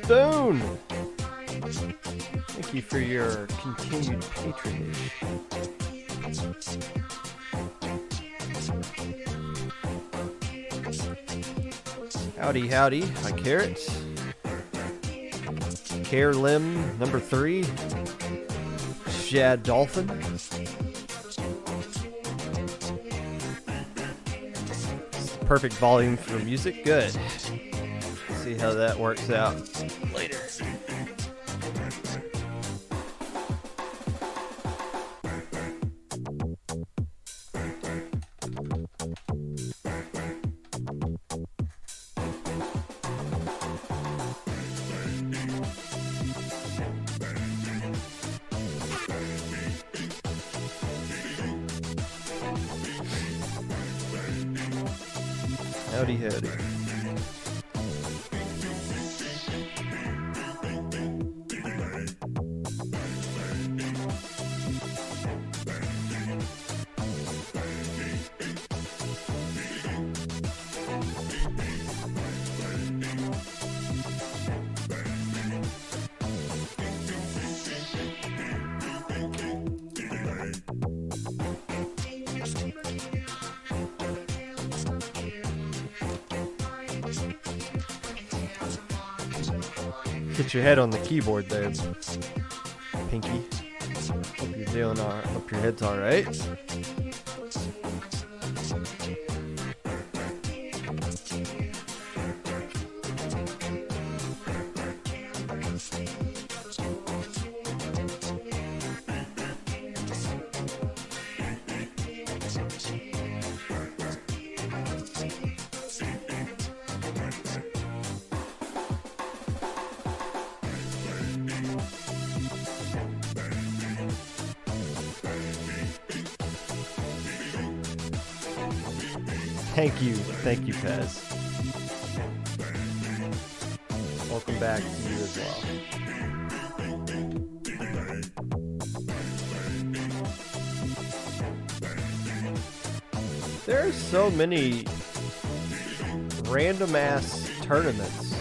Spoon. Thank you for your continued patronage. Howdy, howdy. Hi, Carrots. Care Lim, number 3. Shad Dolphin. Perfect volume for music. Good. See how that works out later. Howdy, howdy. Hit your head on the keyboard there, Pinky. Hope you're doing alright. Hope your head's alright. Thank you, Pez. Welcome back to you as well. There are so many random ass tournaments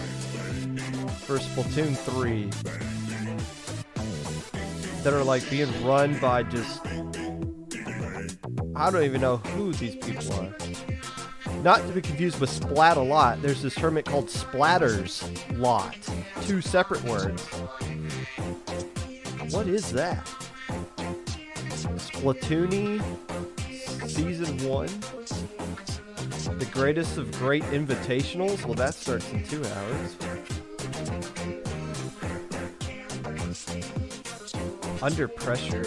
for Splatoon 3 that are like being run by just, I don't even know who these people are. Not to be confused with Splat-A-Lot. There's this tournament called Splatters Lot. 2 separate words. What is that? Splatoony Season 1? The greatest of great invitationals? Well, that starts in 2 hours. Under Pressure?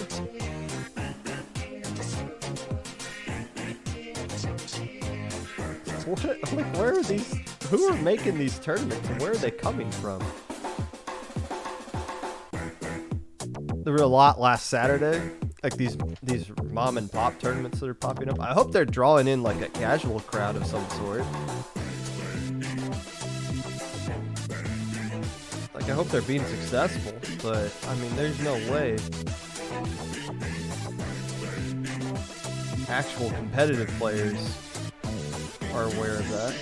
What, like, where are these? Who are making these tournaments and where are they coming from? There were a lot last Saturday, like these mom and pop tournaments that are popping up. I hope they're drawing in like a casual crowd of some sort. Like, I hope they're being successful, but I mean, there's no way actual competitive players are aware of that.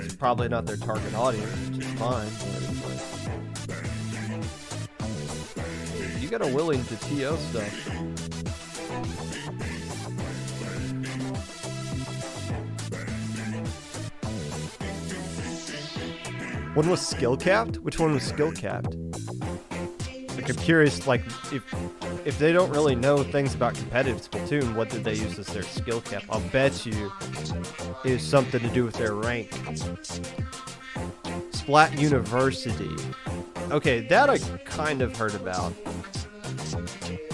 It's probably not their target audience, which is fine, but you gotta willing to TO stuff. One was skill capped? Which one was skill capped? Like, I'm curious, like, if they don't really know things about competitive Splatoon, what did they use as their skill cap? I'll bet you it was something to do with their rank. Splat University. Okay, that I kind of heard about.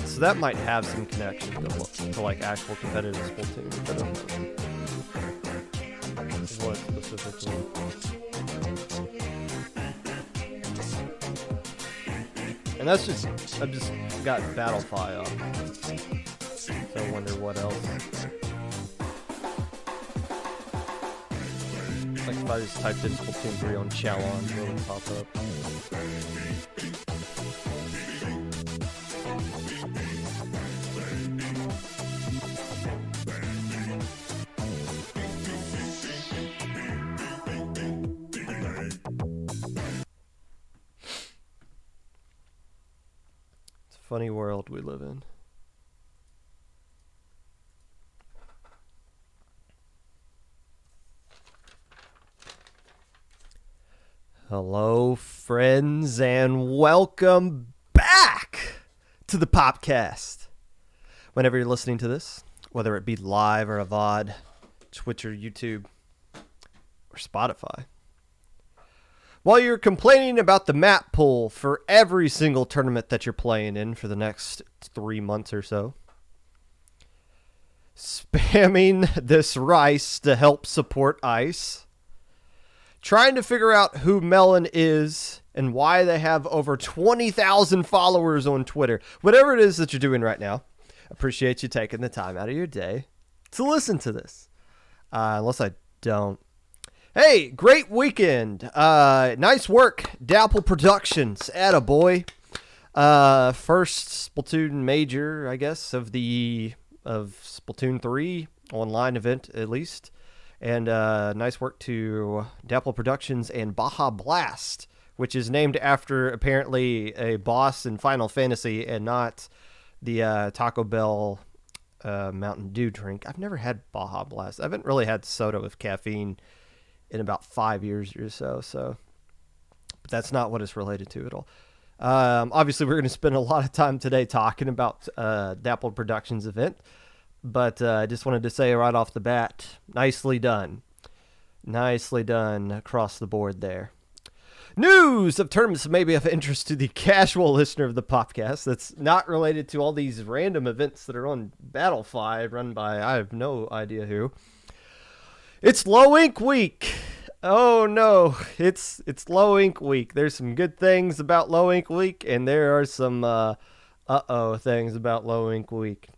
So that might have some connection to like actual competitive Splatoon. I don't know. What specifically? And that's just, I've just got Battlefy up. So I wonder what else. Like if I just typed in Splatoon 3 on Challenge, it would pop up. funny world we live in. Hello, friends, and welcome back to the Popcast. Whenever you're listening to this, whether it be live or a VOD, Twitch or YouTube, or Spotify. While you're complaining about the map pool for every single tournament that you're playing in for the next 3 months or so, spamming this rice to help support ICE, trying to figure out who Melon is and why they have over 20,000 followers on Twitter. Whatever it is that you're doing right now, appreciate you taking the time out of your day to listen to this. Unless I don't. Hey, great weekend. Nice work, Dapple Productions. Attaboy. First Splatoon major, I guess, of Splatoon 3 online event, at least. And nice work to Dapple Productions and Baja Blast, which is named after apparently a boss in Final Fantasy and not the Taco Bell Mountain Dew drink. I've never had Baja Blast. I haven't really had soda with caffeine in about 5 years or so. But that's not what it's related to at all. Obviously, we're going to spend a lot of time today talking about Dapple Productions event. But I just wanted to say right off the bat, nicely done. Nicely done across the board there. News of tournaments may be of interest to the casual listener of the podcast that's not related to all these random events that are on Battle5 run by I have no idea who. It's Low Ink Week. Oh no, it's Low Ink Week. There's some good things about Low Ink Week, and there are some things about Low Ink Week.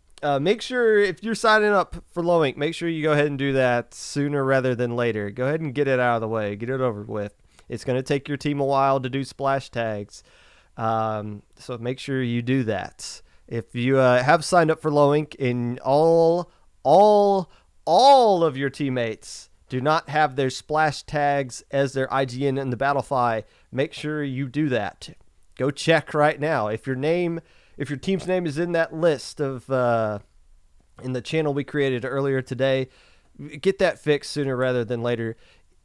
Make sure if you're signing up for Low Ink, make sure you go ahead and do that sooner rather than later. Go ahead and get it out of the way. Get it over with. It's going to take your team a while to do splash tags. So make sure you do that. If you have signed up for Low Ink and all of your teammates do not have their splash tags as their IGN in the Battle5, make sure you do that. Go check right now. If your team's name is in that list of in the channel we created earlier today, get that fixed sooner rather than later.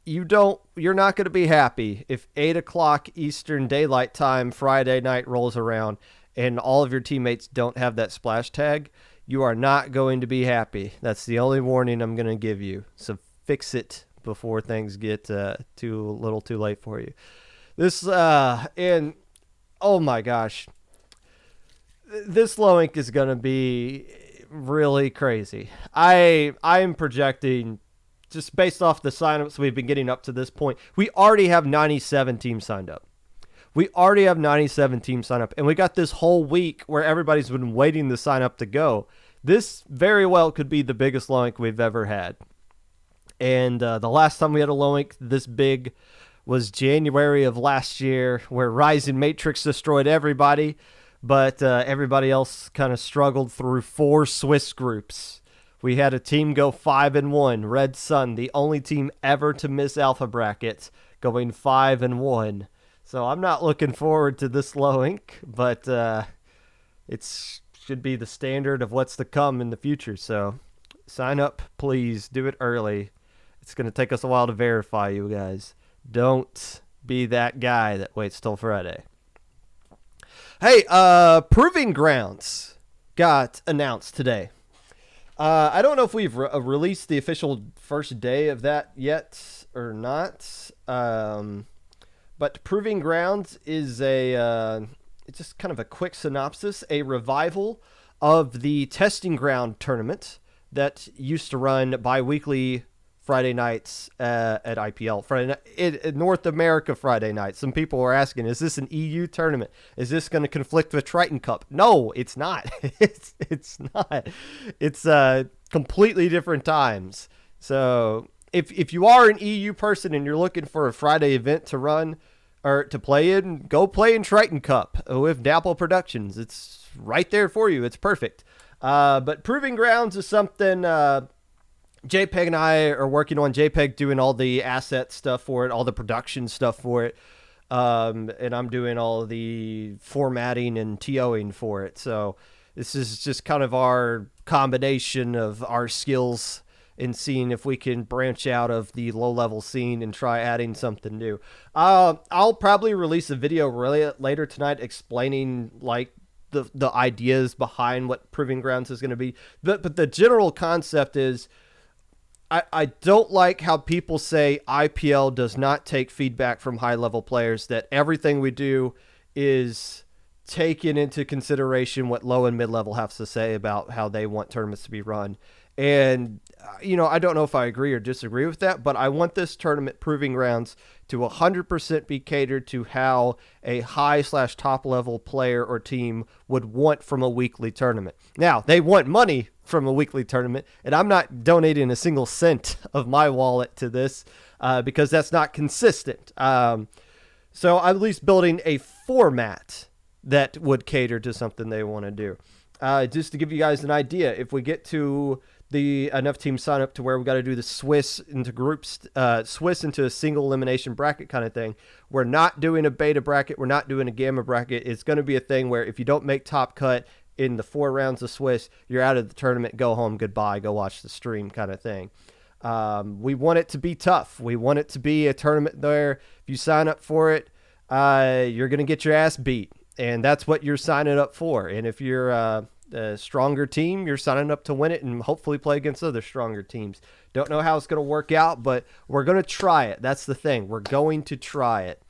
You're not going to be happy if 8 o'clock Eastern Daylight Time Friday night rolls around and all of your teammates don't have that splash tag. You are not going to be happy. That's the only warning I'm going to give you. So fix it before things get too late for you. And oh my gosh. This Low Ink is going to be really crazy. I am projecting, just based off the signups we've been getting up to this point, we already have 97 teams signed up. And we got this whole week where everybody's been waiting to sign up to go. This very well could be the biggest Low Ink we've ever had. And the last time we had a Low Ink this big was January of last year, where Rising Matrix destroyed everybody. But everybody else kind of struggled through 4 Swiss groups. We had a team go 5-1. Red Sun, the only team ever to miss alpha brackets, going 5-1. So I'm not looking forward to this Low Ink, but it should be the standard of what's to come in the future. So sign up, please. Do it early. It's going to take us a while to verify you guys. Don't be that guy that waits till Friday. Hey, Proving Grounds got announced today. I don't know if we've released the official first day of that yet or not. But Proving Grounds is it's just kind of a quick synopsis, a revival of the Testing Ground tournament that used to run bi-weekly Friday nights at IPL. In North America Friday nights. Some people were asking, is this an EU tournament? Is this going to conflict with Triton Cup? No, it's not. It's not. It's completely different times. So if you are an EU person and you're looking for a Friday event to run or to play in, go play in Triton Cup with Dapple Productions. It's right there for you. It's perfect. But Proving Grounds is something JPEG and I are working on. JPEG doing all the asset stuff for it, all the production stuff for it. and I'm doing all the formatting and TOing for it. So this is just kind of our combination of our skills and seeing if we can branch out of the low-level scene and try adding something new. I'll probably release a video really later tonight explaining like the ideas behind what Proving Grounds is going to be. But the general concept is I don't like how people say IPL does not take feedback from high-level players, that everything we do is taking into consideration what low and mid-level have to say about how they want tournaments to be run. And, I don't know if I agree or disagree with that, but I want this tournament Proving Grounds to 100% be catered to how a high/top level player or team would want from a weekly tournament. Now, they want money from a weekly tournament, and I'm not donating a single cent of my wallet to this because that's not consistent. So I'm at least building a format that would cater to something they want to do. Just to give you guys an idea, if we get to enough teams sign up to where we got to do the Swiss into groups, Swiss into a single elimination bracket kind of thing. We're not doing a beta bracket. We're not doing a gamma bracket. It's going to be a thing where if you don't make top cut in the 4 rounds of Swiss, you're out of the tournament. Go home. Goodbye. Go watch the stream kind of thing. We want it to be tough. We want it to be a tournament there. If you sign up for it, you're going to get your ass beat. And that's what you're signing up for. And if you're a stronger team, you're signing up to win it and hopefully play against other stronger teams. Don't know how it's going to work out, but we're going to try it. That's the thing. We're going to try it.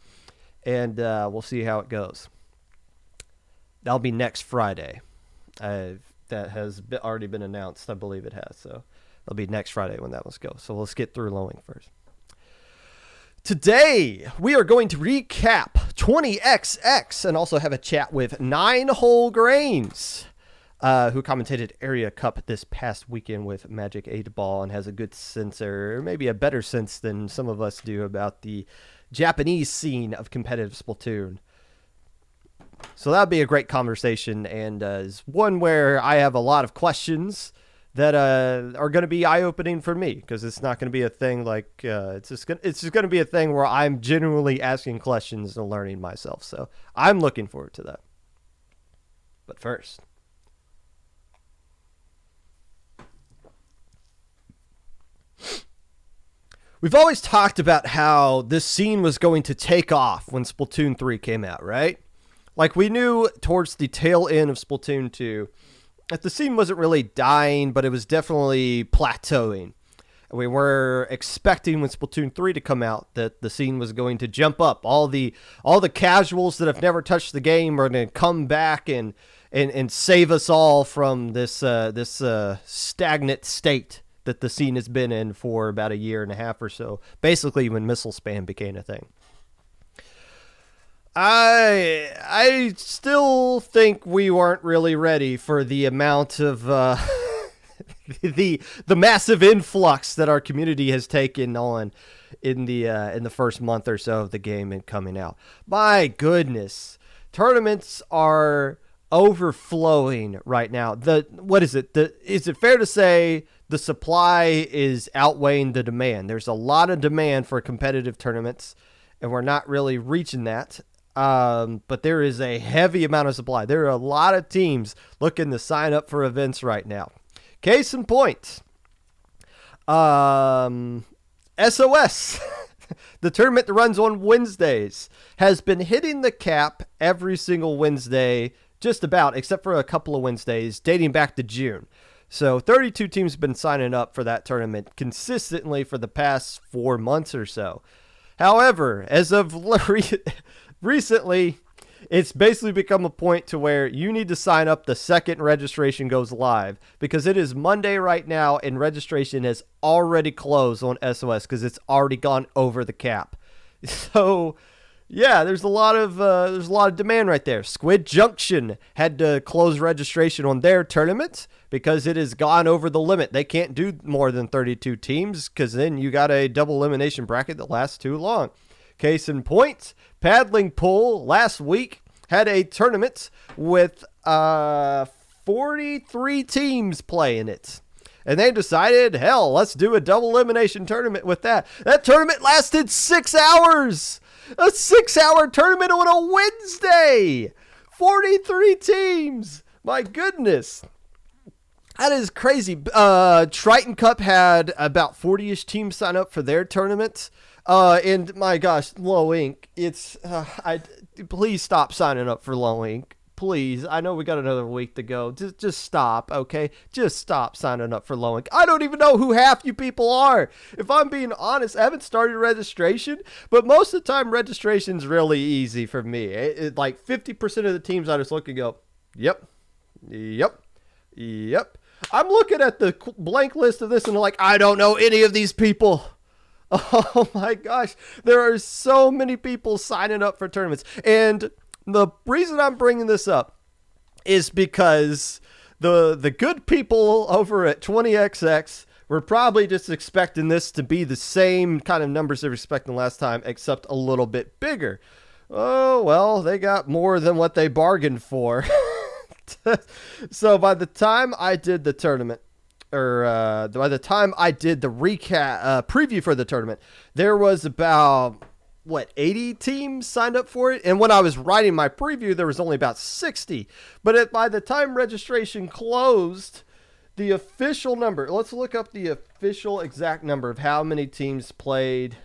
And we'll see how it goes. That'll be next Friday. That has already been announced. I believe it has. So it'll be next Friday when that one's go. So let's get through Lowing first. Today, we are going to recap 20XX and also have a chat with NineWholeGrains, who commentated Area Cup this past weekend with Magic 8 Ball and has a good sense, or maybe a better sense than some of us do, about the Japanese scene of competitive Splatoon. So that'll be a great conversation, and is one where I have a lot of questions that are going to be eye-opening for me, because it's not going to be a thing like it's just going to be a thing where I'm genuinely asking questions and learning myself. So I'm looking forward to that. But first, we've always talked about how this scene was going to take off when Splatoon 3 came out, right? Like, we knew towards the tail end of Splatoon 2 that the scene wasn't really dying, but it was definitely plateauing. We were expecting when Splatoon 3 to come out that the scene was going to jump up. All the casuals that have never touched the game are going to come back and save us all from this stagnant state that the scene has been in for about a year and a half or so. Basically, when missile spam became a thing. I still think we weren't really ready for the amount of the massive influx that our community has taken on in the first month or so of the game and coming out. My goodness, tournaments are overflowing right now. Is it fair to say the supply is outweighing the demand? There's a lot of demand for competitive tournaments, and we're not really reaching that. But there is a heavy amount of supply. There are a lot of teams looking to sign up for events right now. Case in point, SOS, the tournament that runs on Wednesdays, has been hitting the cap every single Wednesday, just about, except for a couple of Wednesdays dating back to June. So 32 teams have been signing up for that tournament consistently for the past 4 months or so. However, as of recently, it's basically become a point to where you need to sign up the second registration goes live, because it is Monday right now and registration has already closed on SOS because it's already gone over the cap. So yeah, there's a lot of demand right there. Squid Junction had to close registration on their tournament because it has gone over the limit. They can't do more than 32 teams because then you got a double elimination bracket that lasts too long. Case in point, Paddling Pool last week had a tournament with 43 teams playing it. And they decided, hell, let's do a double elimination tournament with that. That tournament lasted 6 hours. A 6-hour tournament on a Wednesday. 43 teams. My goodness. That is crazy. Triton Cup had about 40-ish teams sign up for their tournament. And my gosh, Low Ink, please stop signing up for Low Ink. Please. I know we got another week to go. Just stop, okay? Just stop signing up for Low Ink. I don't even know who half you people are. If I'm being honest, I haven't started registration, but most of the time registration's really easy for me. Like 50% of the teams I just look and go, yep. I'm looking at the blank list of this and like, I don't know any of these people. Oh my gosh. There are so many people signing up for tournaments. And the reason I'm bringing this up is because the good people over at 20XX were probably just expecting this to be the same kind of numbers they were expecting last time, except a little bit bigger. Oh, well, they got more than what they bargained for. So by the time I did the tournament, or by the time I did the preview for the tournament, there was about 80 teams signed up for it. And when I was writing my preview, there was only about 60. But by the time registration closed, the official number, let's look up the official exact number of how many teams played,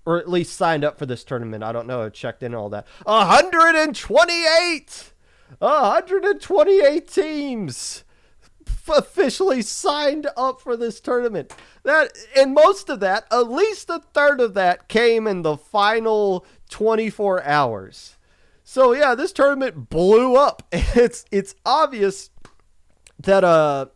or at least signed up for this tournament. I don't know. I checked in all that. 128! 128 teams officially signed up for this tournament. And most of that, at least a third of that, came in the final 24 hours. So yeah, this tournament blew up. It's obvious that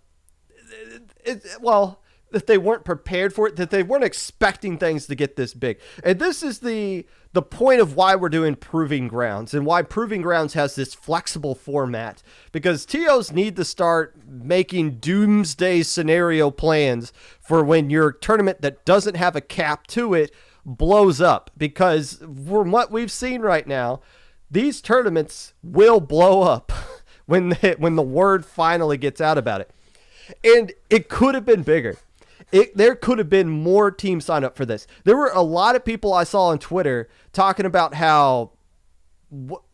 that they weren't prepared for it, that they weren't expecting things to get this big. And this is the point of why we're doing Proving Grounds and why Proving Grounds has this flexible format, because TOs need to start making doomsday scenario plans for when your tournament that doesn't have a cap to it blows up. Because from what we've seen right now, these tournaments will blow up when the word finally gets out about it. And it could have been bigger. There could have been more teams sign up for this. There were a lot of people I saw on Twitter talking about how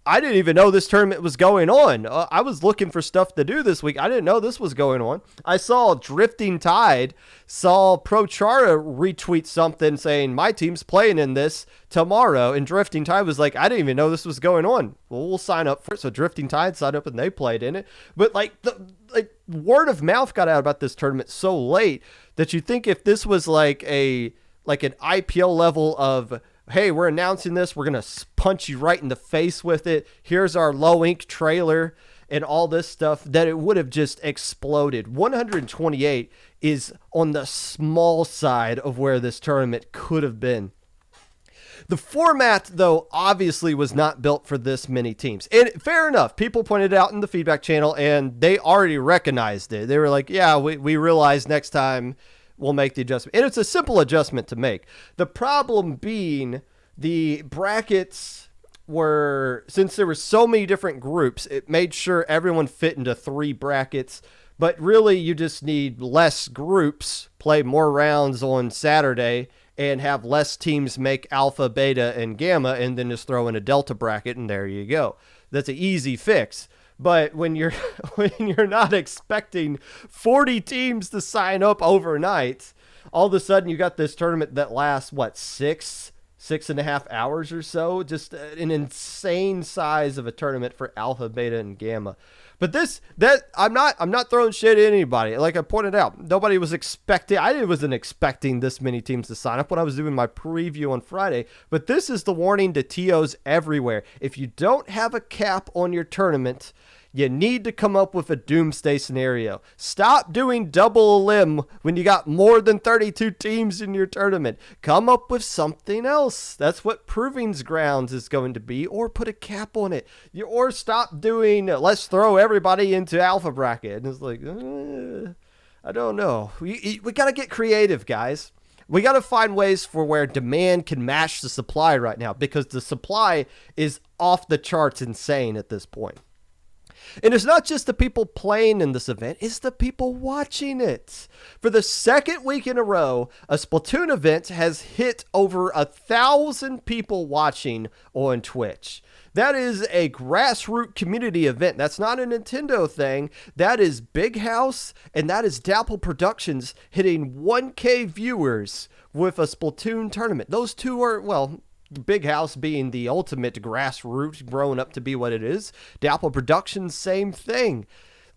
I didn't even know this tournament was going on. I was looking for stuff to do this week. I didn't know this was going on. I saw Drifting Tide, saw ProChara retweet something saying my team's playing in this tomorrow. And Drifting Tide was like, I didn't even know this was going on. Well, we'll sign up for it. So Drifting Tide signed up and they played in it. But the word of mouth got out about this tournament so late that you think if this was like an IPL level of, hey, we're announcing this, we're going to punch you right in the face with it, here's our Low Ink trailer and all this stuff, that it would have just exploded. 128 is on the small side of where this tournament could have been. The format, though, obviously was not built for this many teams. And fair enough, people pointed out in the feedback channel, and they already recognized it. They were like, yeah, we realize next time we'll make the adjustment. And it's a simple adjustment to make. The problem being the brackets were, since there were so many different groups, it made sure everyone fit into 3 brackets. But really, you just need less groups, play more rounds on Saturday, and have less teams make alpha, beta, and gamma, and then just throw in a delta bracket, and there you go. That's an easy fix. But when you're not expecting 40 teams to sign up overnight, all of a sudden you got this tournament that lasts, 6.5 hours or so? Just an insane size of a tournament for alpha, beta, and gamma. But I'm not throwing shit at anybody. Like I pointed out, nobody was expecting. I wasn't expecting this many teams to sign up when I was doing my preview on Friday. But this is the warning to TOs everywhere. If you don't have a cap on your tournament, you need to come up with a doomsday scenario. Stop doing double limb when you got more than 32 teams in your tournament. Come up with something else. That's what Proving Grounds is going to be, or put a cap on it. Or stop doing, let's throw everybody into alpha bracket. And it's like, I don't know. We got to get creative, guys. We got to find ways for where demand can match the supply right now, because the supply is off the charts insane at this point. And it's not just the people playing in this event, it's the people watching it. For the second week in a row, a Splatoon event has hit over 1,000 people watching on Twitch. That is a grassroots community event. That's not a Nintendo thing. That is Big House, and that is Dapple Productions hitting 1K viewers with a Splatoon tournament. Those two are, well, Big House being the ultimate grassroots, growing up to be what it is. Dapple Productions, same thing.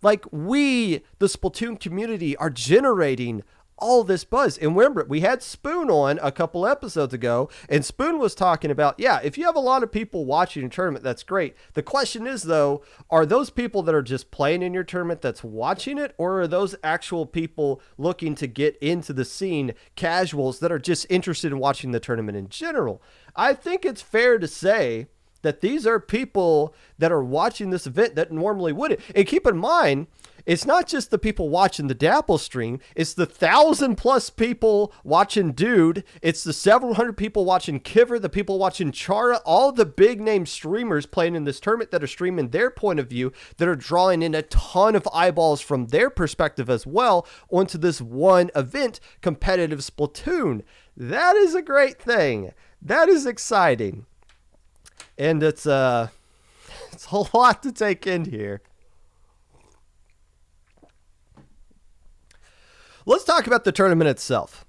Like, we, the Splatoon community, are generating all this buzz. And remember, we had Spoon on a couple episodes ago, and Spoon was talking about, yeah, if you have a lot of people watching a tournament, that's great. The question is, though, are those people that are just playing in your tournament that's watching it, or are those actual people looking to get into the scene, casuals that are just interested in watching the tournament in general? I think it's fair to say that these are people that are watching this event that normally wouldn't. And keep in mind, it's not just the people watching the Dapple stream. It's the 1,000+ people watching Dude. It's the several hundred people watching Kiver, the people watching Chara, all the big name streamers playing in this tournament that are streaming their point of view, that are drawing in a ton of eyeballs from their perspective as well onto this one event, competitive Splatoon. That is a great thing. That is exciting. And it's a lot to take in here. Let's talk about the tournament itself,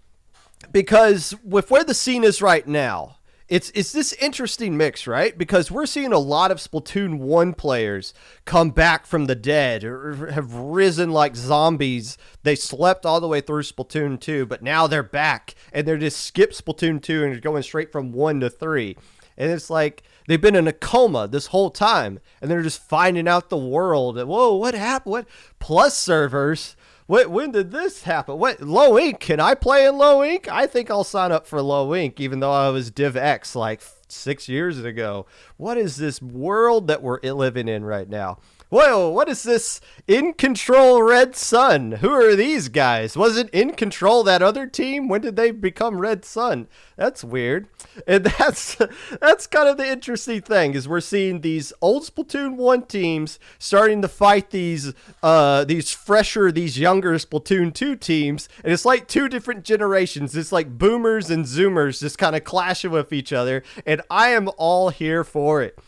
because with where the scene is right now, it's this interesting mix, right? Because we're seeing a lot of Splatoon 1 players come back from the dead, or have risen like zombies. They slept all the way through Splatoon 2, but now they're back, and they're just skip Splatoon 2 and going straight from 1 to 3. And it's like they've been in a coma this whole time, and they're just finding out the world. Whoa, what happened? What Plus servers? When did this happen? What, Low Ink? Can I play in Low Ink? I think I'll sign up for Low Ink, even though I was DivX like 6 years ago. What is this world that we're living in right now? Whoa, what is this In Control Red Sun? Who are these guys? Wasn't In Control that other team? When did they become Red Sun? That's weird. And that's kind of the interesting thing, is we're seeing these old Splatoon 1 teams starting to fight these fresher, these younger Splatoon 2 teams. And it's like two different generations. It's like boomers and zoomers just kind of clashing with each other. And I am all here for it.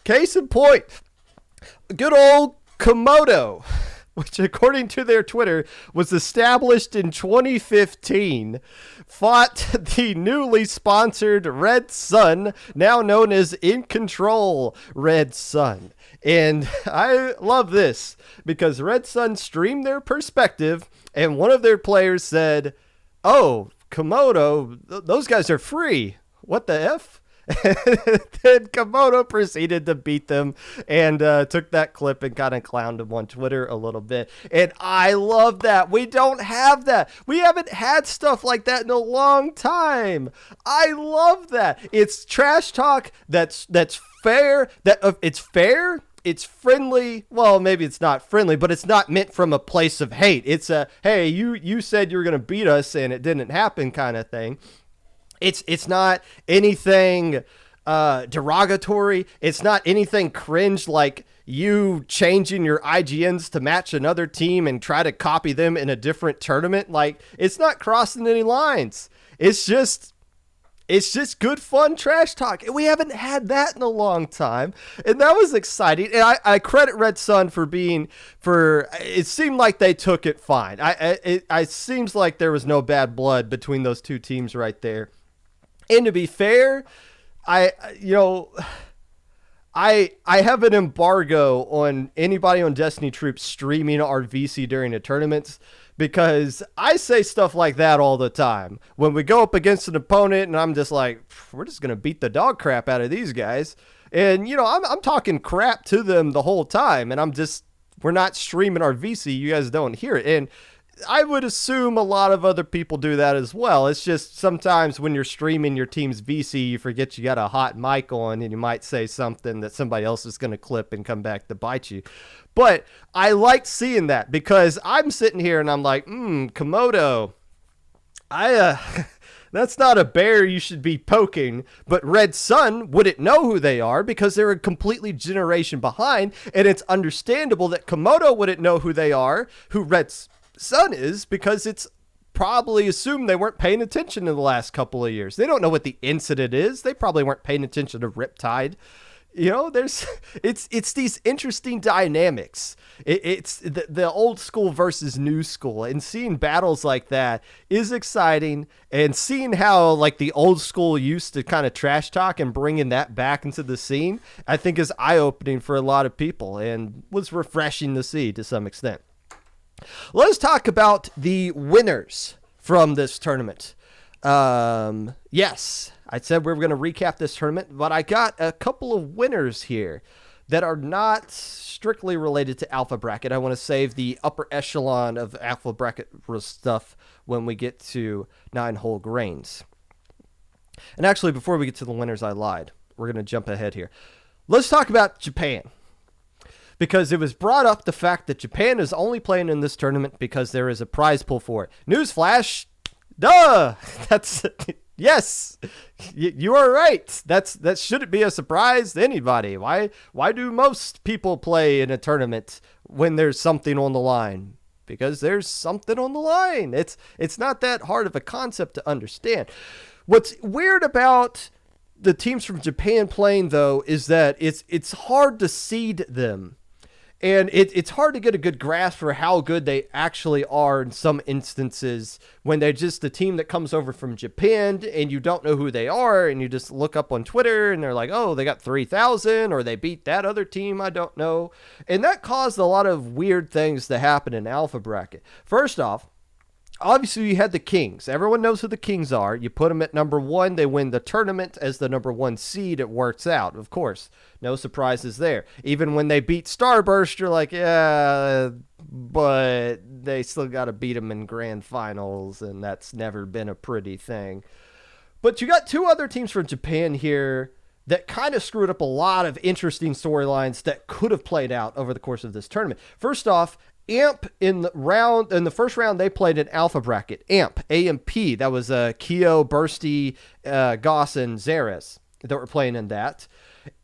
Case in point, good old Komodo, which according to their Twitter was established in 2015, fought the newly sponsored Red Sun, now known as In Control Red Sun. And I love this, because Red Sun streamed their perspective, and one of their players said, "Oh, Komodo, those guys are free. What the F?" Then Komodo proceeded to beat them, and took that clip and kind of clowned him on Twitter a little bit. And I love that. We don't have that. We haven't had stuff like that in a long time. I love that. It's trash talk that's fair. It's fair. It's friendly. Well, maybe it's not friendly, but it's not meant from a place of hate. It's a, hey, you said you were going to beat us and it didn't happen kind of thing. It's not anything derogatory. It's not anything cringe like you changing your IGNs to match another team and try to copy them in a different tournament. Like, it's not crossing any lines. It's just good fun trash talk. And we haven't had that in a long time. And that was exciting. And I credit Red Sun it seemed like they took it fine. It seems like there was no bad blood between those two teams right there. And to be fair, I have an embargo on anybody on Destiny Troops streaming our VC during the tournaments, because I say stuff like that all the time. When we go up against an opponent and I'm just like, we're just going to beat the dog crap out of these guys. And, I'm talking crap to them the whole time, and we're not streaming our VC. You guys don't hear it. And I would assume a lot of other people do that as well. It's just sometimes when you're streaming your team's VC, you forget you got a hot mic on, and you might say something that somebody else is going to clip and come back to bite you. But I like seeing that, because I'm sitting here and I'm like, Komodo, That's not a bear you should be poking, but Red Sun wouldn't know who they are because they're a completely generation behind, and it's understandable that Komodo wouldn't know who they are, who Red Sun is, because it's probably assumed they weren't paying attention in the last couple of years. They don't know what the incident is. They probably weren't paying attention to Riptide. You know, it's these interesting dynamics. It's the old school versus new school, and seeing battles like that is exciting. And seeing how like the old school used to kind of trash talk and bringing that back into the scene, I think is eye opening for a lot of people and was refreshing to see to some extent. Let's talk about the winners from this tournament. Yes, I said we were going to recap this tournament, but I got a couple of winners here that are not strictly related to Alpha Bracket. I want to save the upper echelon of Alpha Bracket stuff when we get to 9WholeGrains. And actually, before we get to the winners, I lied. We're going to jump ahead here. Let's talk about Japan. Because it was brought up the fact that Japan is only playing in this tournament because there is a prize pool for it. Newsflash, duh! That's... Yes, you are right. That shouldn't be a surprise to anybody. Why do most people play in a tournament when there's something on the line? Because there's something on the line. It's not that hard of a concept to understand. What's weird about the teams from Japan playing, though, is that it's hard to seed them. And it's hard to get a good grasp for how good they actually are in some instances when they're just a team that comes over from Japan and you don't know who they are, and you just look up on Twitter and they're like, oh, they got 3,000 or they beat that other team I don't know. And that caused a lot of weird things to happen in Alpha Bracket. First off, obviously, you had the Kings. Everyone knows who the Kings are. You put them at number 1. They win the tournament as the number 1 seed. It works out, of course. No surprises there. Even when they beat Starburst, you're like, yeah, but they still got to beat them in grand finals, and that's never been a pretty thing. But you got 2 other teams from Japan here that kind of screwed up a lot of interesting storylines that could have played out over the course of this tournament. First off, AMP in the first round they played in Alpha Bracket. AMP, A-M-P, that was Kyo, Bursty, Goss, and Zeres that were playing in that.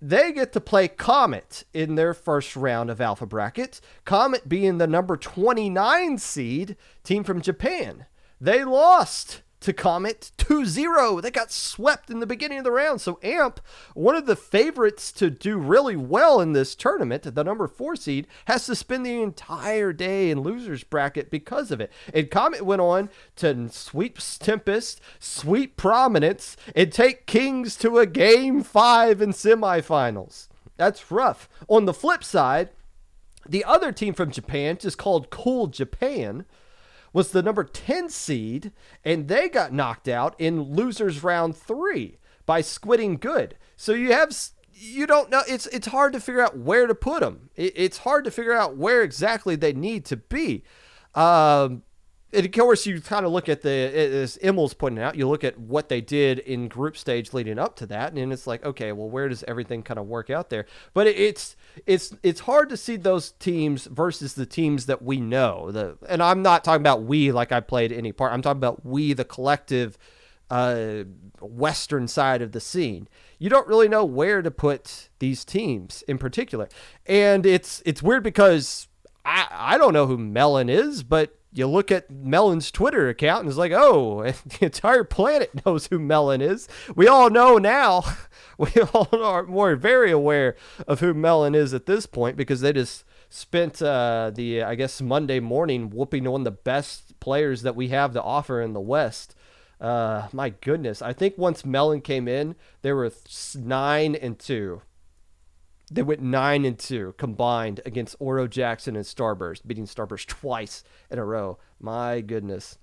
They get to play Comet in their first round of Alpha Bracket. Comet being the number 29 seed team from Japan. They lost to Comet 2-0. They got swept in the beginning of the round. So AMP, one of the favorites to do really well in this tournament, the number 4 seed, has to spend the entire day in losers bracket because of it. And Comet went on to sweep Tempest, sweep Prominence, and take Kings to a Game 5 in semifinals. That's rough. On the flip side, the other team from Japan, just called Cool Japan, was the number 10 seed, and they got knocked out in losers round 3 by Squidding Good. So you don't know, it's hard to figure out where to put them. It's hard to figure out where exactly they need to be. And of course, you kind of look at as Emil's pointing out, you look at what they did in group stage leading up to that, and it's like, okay, well, where does everything kind of work out there? But it's hard to see those teams versus the teams that we know. And I'm not talking about we like I played any part. I'm talking about we, the collective Western side of the scene. You don't really know where to put these teams in particular. And it's weird because I don't know who Melon is, but you look at Melon's Twitter account and it's like, oh, the entire planet knows who Melon is. We all know now. We all are very aware of who Melon is at this point because they just spent I guess Monday morning whooping one of the best players that we have to offer in the West. My goodness. I think once Melon came in, they were 9-2. They went 9-2 combined against Oro Jackson and Starburst, beating Starburst twice in a row. My goodness.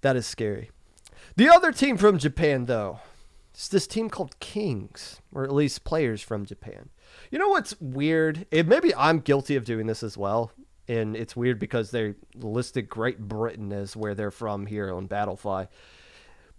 That is scary. The other team from Japan, though, is this team called Kings, or at least players from Japan. You know what's weird? Maybe I'm guilty of doing this as well, and it's weird because they listed Great Britain as where they're from here on Battlefy.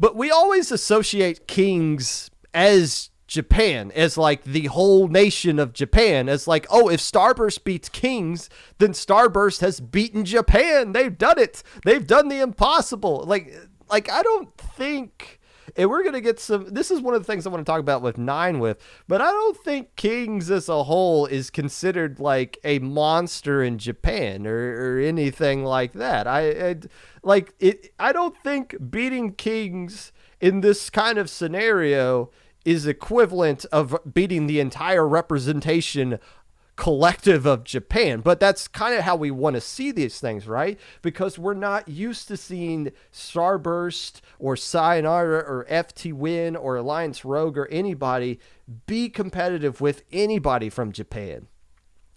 But we always associate Kings as Japan, as like the whole nation of Japan, as like, oh, if Starburst beats Kings, then Starburst has beaten Japan. They've done it. They've done the impossible. Like, like, I don't think, and we're going to get some, this is one of the things I want to talk about with Nine with, but I don't think Kings as a whole is considered like a monster in Japan or anything like that. I don't think beating Kings in this kind of scenario is equivalent of beating the entire representation collective of Japan. But that's kind of how we want to see these things, right? Because we're not used to seeing Starburst or Sayonara or FT Win or Alliance Rogue or anybody be competitive with anybody from Japan.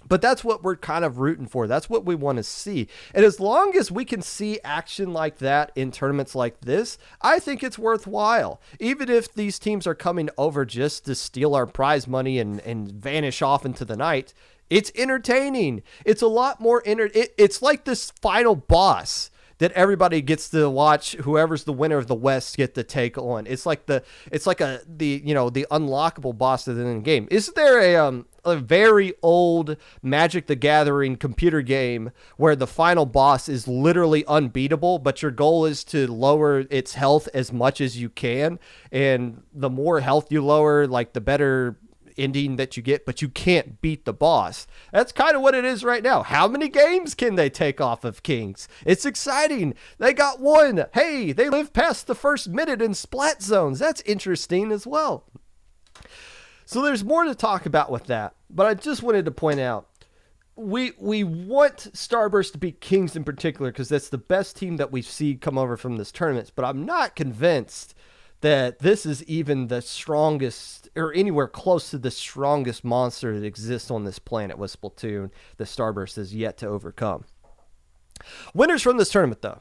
But that's what we're kind of rooting for. That's what we want to see. And as long as we can see action like that in tournaments like this, I think it's worthwhile. Even if these teams are coming over just to steal our prize money and vanish off into the night, it's entertaining. It's a lot more it's like this final boss that everybody gets to watch, whoever's the winner of the West get to take on. It's like the unlockable boss of the game. Isn't there a very old Magic the Gathering computer game where the final boss is literally unbeatable, but your goal is to lower its health as much as you can, and the more health you lower, like the better ending that you get, but you can't beat the boss. That's kind of what it is right now. How many games can they take off of Kings? It's exciting. They got one. Hey, they live past the first minute in splat zones. That's interesting as well. So there's more to talk about with that, but I just wanted to point out we want Starburst to beat Kings in particular because that's the best team that we see come over from this tournament, but I'm not convinced that this is even the strongest or anywhere close to the strongest monster that exists on this planet with Splatoon that Starburst has yet to overcome. Winners from this tournament, though.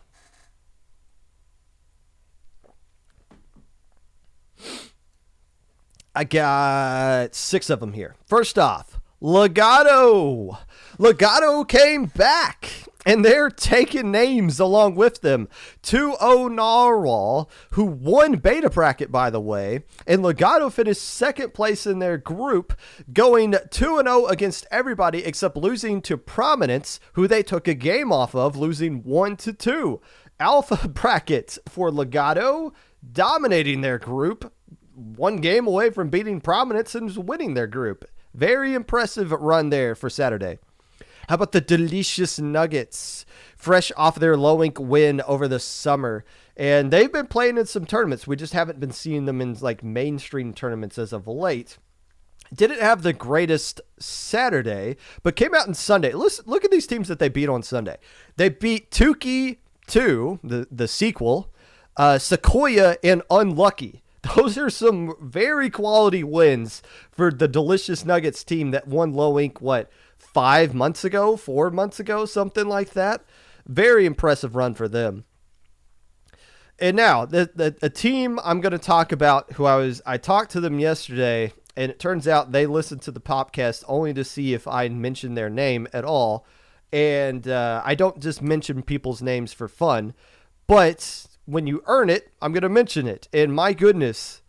I got 6 of them here. First off, Legato. Legato came back, and they're taking names along with them. 2-0 Narwhal, who won Beta Bracket, by the way, and Legato finished second place in their group, going 2-0 against everybody except losing to Prominence, who they took a game off of, losing 1-2. Alpha Bracket for Legato, dominating their group, one game away from beating Prominence and winning their group. Very impressive run there for Saturday. How about the Delicious Nuggets? Fresh off their low ink win over the summer. And they've been playing in some tournaments. We just haven't been seeing them in like mainstream tournaments as of late. Didn't have the greatest Saturday, but came out on Sunday. Listen, look at these teams that they beat on Sunday. They beat Tuki 2, the sequel, Sequoia, and Unlucky. Those are some very quality wins for the Delicious Nuggets team that won low ink, 4 months ago, something like that. Very impressive run for them. And now, the team I'm going to talk about, I talked to them yesterday, and it turns out they listened to the Popcast only to see if I mentioned their name at all. And I don't just mention people's names for fun, but when you earn it, I'm going to mention it. And my goodness,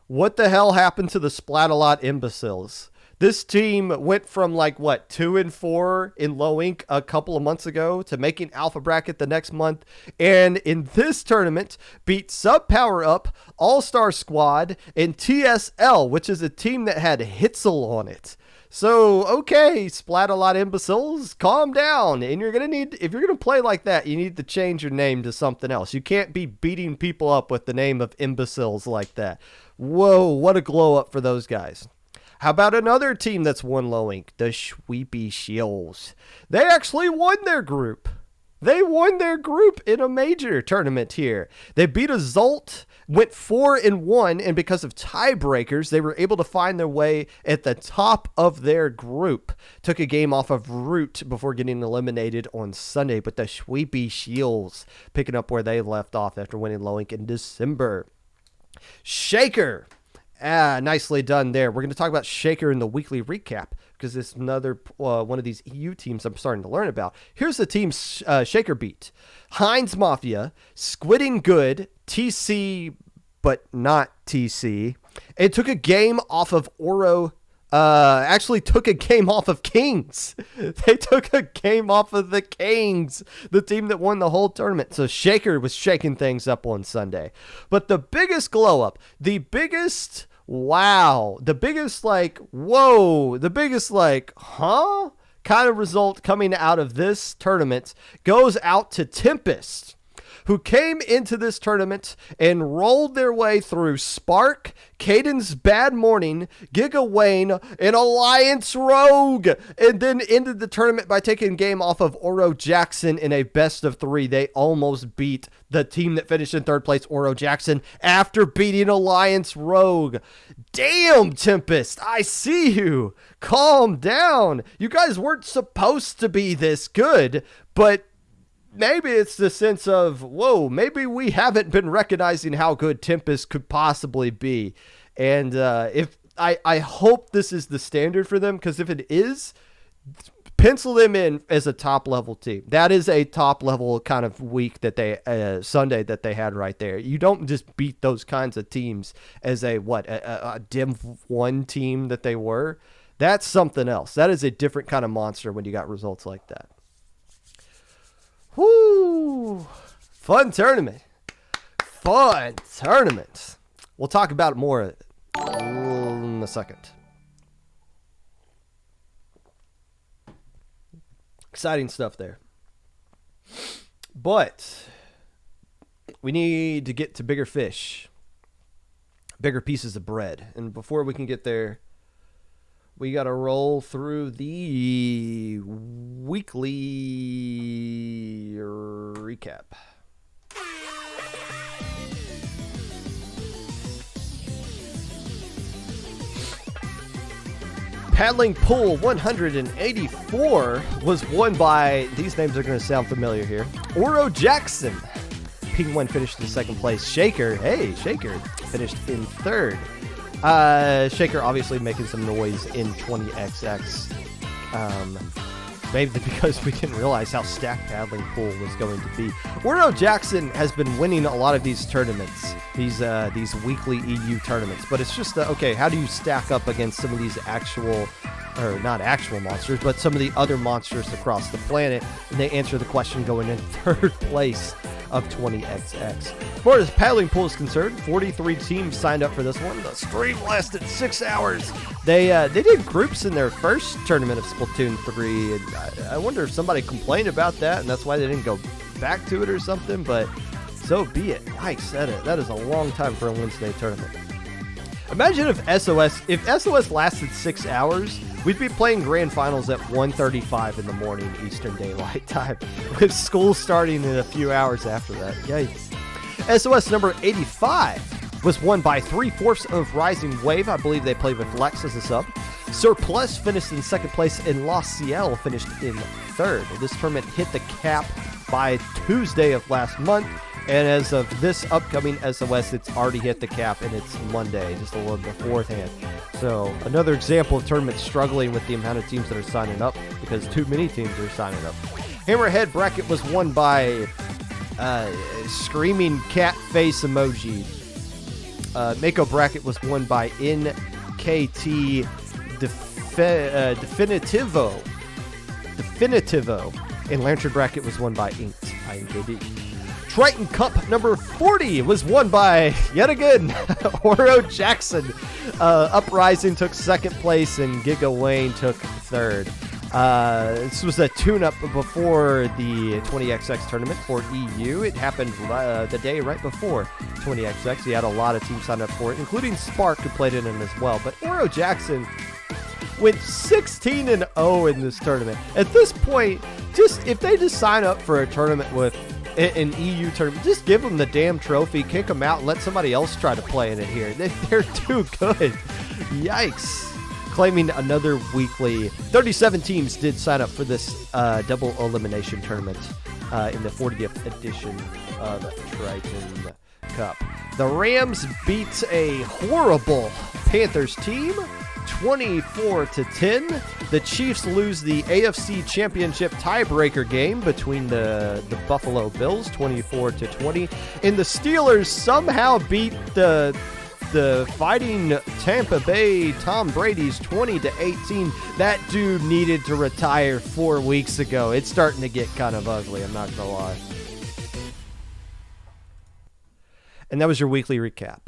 what the hell happened to the Splat-A-Lot imbeciles? This team went from 2-4 in low ink a couple of months ago to making Alpha Bracket the next month. And in this tournament, beat Sub Power Up, All-Star Squad, and TSL, which is a team that had Hitzel on it. So, okay, Splat-A-Lot imbeciles, calm down. And you're going to need, if you're going to play like that, you need to change your name to something else. You can't be beating people up with the name of imbeciles like that. Whoa, what a glow up for those guys. How about another team that's won low ink? The Sweepy Shields. They actually won their group. They won their group in a major tournament here. They beat a Zolt, went 4-1, and because of tiebreakers, they were able to find their way at the top of their group. Took a game off of Root before getting eliminated on Sunday, but the Sweepy Shields picking up where they left off after winning low ink in December. Shaker. Nicely done there. We're going to talk about Shaker in the weekly recap because it's another one of these EU teams I'm starting to learn about. Here's the teams Shaker beat. Heinz Mafia, Squidding Good, TC, but not TC. It took a game off of Oro actually took a game off of Kings. They took a game off of the Kings, the team that won the whole tournament. So Shaker was shaking things up on Sunday. But the biggest glow up, the biggest wow, the biggest like, whoa, the biggest like, huh? Kind of result coming out of this tournament goes out to Tempest, who came into this tournament and rolled their way through Spark, Caden's Bad Morning, Giga Wayne, and Alliance Rogue, and then ended the tournament by taking game off of Oro Jackson in a best of 3. They almost beat the team that finished in 3rd place, Oro Jackson, after beating Alliance Rogue. Damn, Tempest, I see you. Calm down. You guys weren't supposed to be this good, but maybe it's the sense of, whoa, maybe we haven't been recognizing how good Tempest could possibly be. And if I hope this is the standard for them, because if it is, pencil them in as a top level team. That is a top level kind of week that they Sunday that they had right there. You don't just beat those kinds of teams as a Div 1 team that they were. That's something else. That is a different kind of monster when you got results like that. Woo! Fun tournament. We'll talk about it more in a second. Exciting stuff there. But we need to get to bigger fish, bigger pieces of bread. And before we can get there, we got to roll through the weekly recap. Paddling Pool 184 was won by, these names are going to sound familiar here, Oro Jackson. P1 finished in 2nd place. Shaker finished in 3rd. Shaker obviously making some noise in 20XX. Maybe because we didn't realize how stacked Paddling Pool was going to be. Oro Jackson has been winning a lot of these tournaments, these weekly EU tournaments. But it's just, okay, how do you stack up against some of these not actual monsters, but some of the other monsters across the planet? And they answer the question going in 3rd place of 20XX. As far as Paddling Pool is concerned, 43 teams signed up for this one. The stream lasted 6 hours. They did groups in their first tournament of Splatoon 3, and I wonder if somebody complained about that, and that's why they didn't go back to it or something, but so be it. Yikes, that is a long time for a Wednesday tournament. Imagine if SOS lasted 6 hours, we'd be playing grand finals at 1:35 in the morning Eastern Daylight Time, with school starting in a few hours after that. Yikes. SOS number 85 was won by 3/4 of Rising Wave. I believe they played with Lex as a sub. Surplus finished in 2nd place, and La Ciel finished in 3rd. This tournament hit the cap by Tuesday of last month, and as of this upcoming SOS, it's already hit the cap, and it's Monday, just a little beforehand. So another example of tournaments struggling with the amount of teams that are signing up, because too many teams are signing up. Hammerhead bracket was won by Screaming Cat Face Emoji. Mako bracket was won by NKT Definitivo. And Lantern bracket was won by Inked, INKD. Triton Cup number 40 was won by, yet again, Oro Jackson. Uprising took 2nd place, and Giga Wayne took 3rd. This was a tune-up before the 20XX tournament for EU. It happened the day right before 20XX. He had a lot of teams signed up for it, including Spark, who played in it as well. But Oro Jackson went 16-0 in this tournament. At this point, if they just sign up for a tournament with an EU tournament, just give them the damn trophy, kick them out, and let somebody else try to play in it here. They're too good. Yikes. Claiming another weekly. 37 teams did sign up for this double elimination tournament in the 40th edition of Triton Cup. The Rams beat a horrible Panthers team, 24-10. The Chiefs lose the AFC Championship tiebreaker game between the Buffalo Bills, 24-20. And the Steelers somehow beat the the Fighting Tampa Bay Tom Brady's 20-18. That dude needed to retire 4 weeks ago. It's starting to get kind of ugly, I'm not gonna lie. And that was your weekly recap.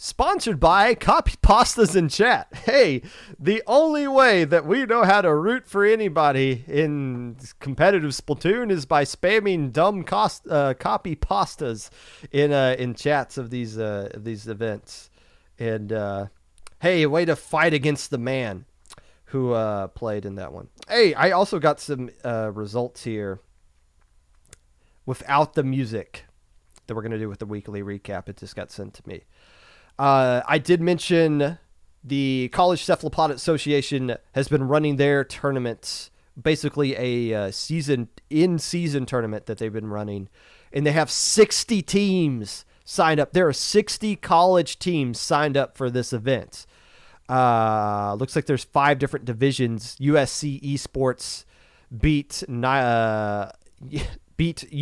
Sponsored by Copy Pastas in Chat. Hey, the only way that we know how to root for anybody in competitive Splatoon is by spamming dumb copy pastas in chats of these events. And hey, way to fight against the man who played in that one. Hey, I also got some results here without the music that we're going to do with the weekly recap. It just got sent to me. I did mention the College Cephalopod Association has been running their tournaments, basically a in-season tournament that they've been running, and they have 60 teams signed up. There are 60 college teams signed up for this event. Looks like there's 5 different divisions. USC Esports beat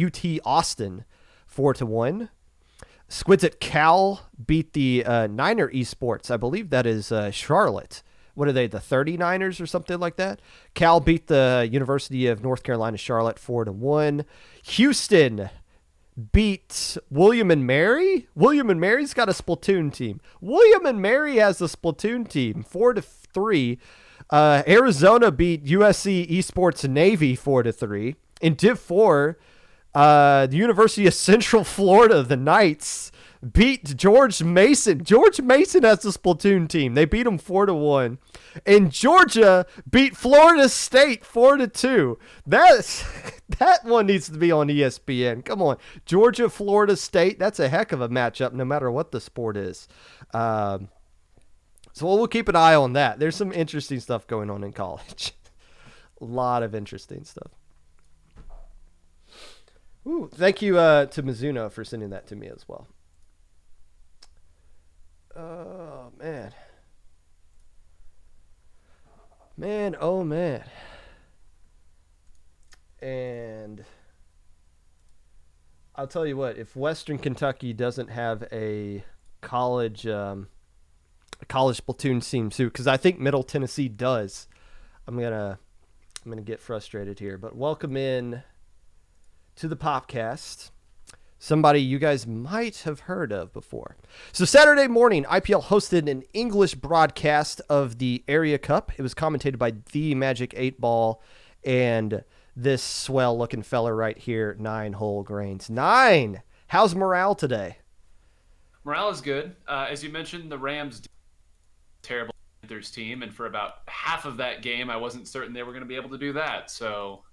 UT Austin 4-1. Squids at Cal beat the Niner Esports. I believe that is Charlotte. What are they, the 39ers or something like that? Cal beat the University of North Carolina Charlotte 4-1. Houston beat William and Mary. William and Mary's got a Splatoon team. William and Mary has a Splatoon team 4-3. Arizona beat USC Esports Navy 4-3. In Div 4, the University of Central Florida, the Knights, beat George Mason. George Mason has the Splatoon team. They beat them 4-1. And Georgia beat Florida State 4-2. That one needs to be on ESPN. Come on. Georgia, Florida State, that's a heck of a matchup no matter what the sport is. So we'll keep an eye on that. There's some interesting stuff going on in college. A lot of interesting stuff. Ooh, thank you to Mizuno for sending that to me as well. Oh, man. Man, oh, man. And I'll tell you what, if Western Kentucky doesn't have a college Splatoon team too, because I think Middle Tennessee does, I'm gonna get frustrated here. But welcome in to the Popcast, somebody you guys might have heard of before. So Saturday morning, IPL hosted an English broadcast of the Area Cup. It was commentated by the Magic 8 Ball and this swell-looking fella right here, NineWholeGrains. Nine, how's morale today? Morale is good. As you mentioned, the Rams did a terrible Panthers team, and for about half of that game, I wasn't certain they were going to be able to do that. So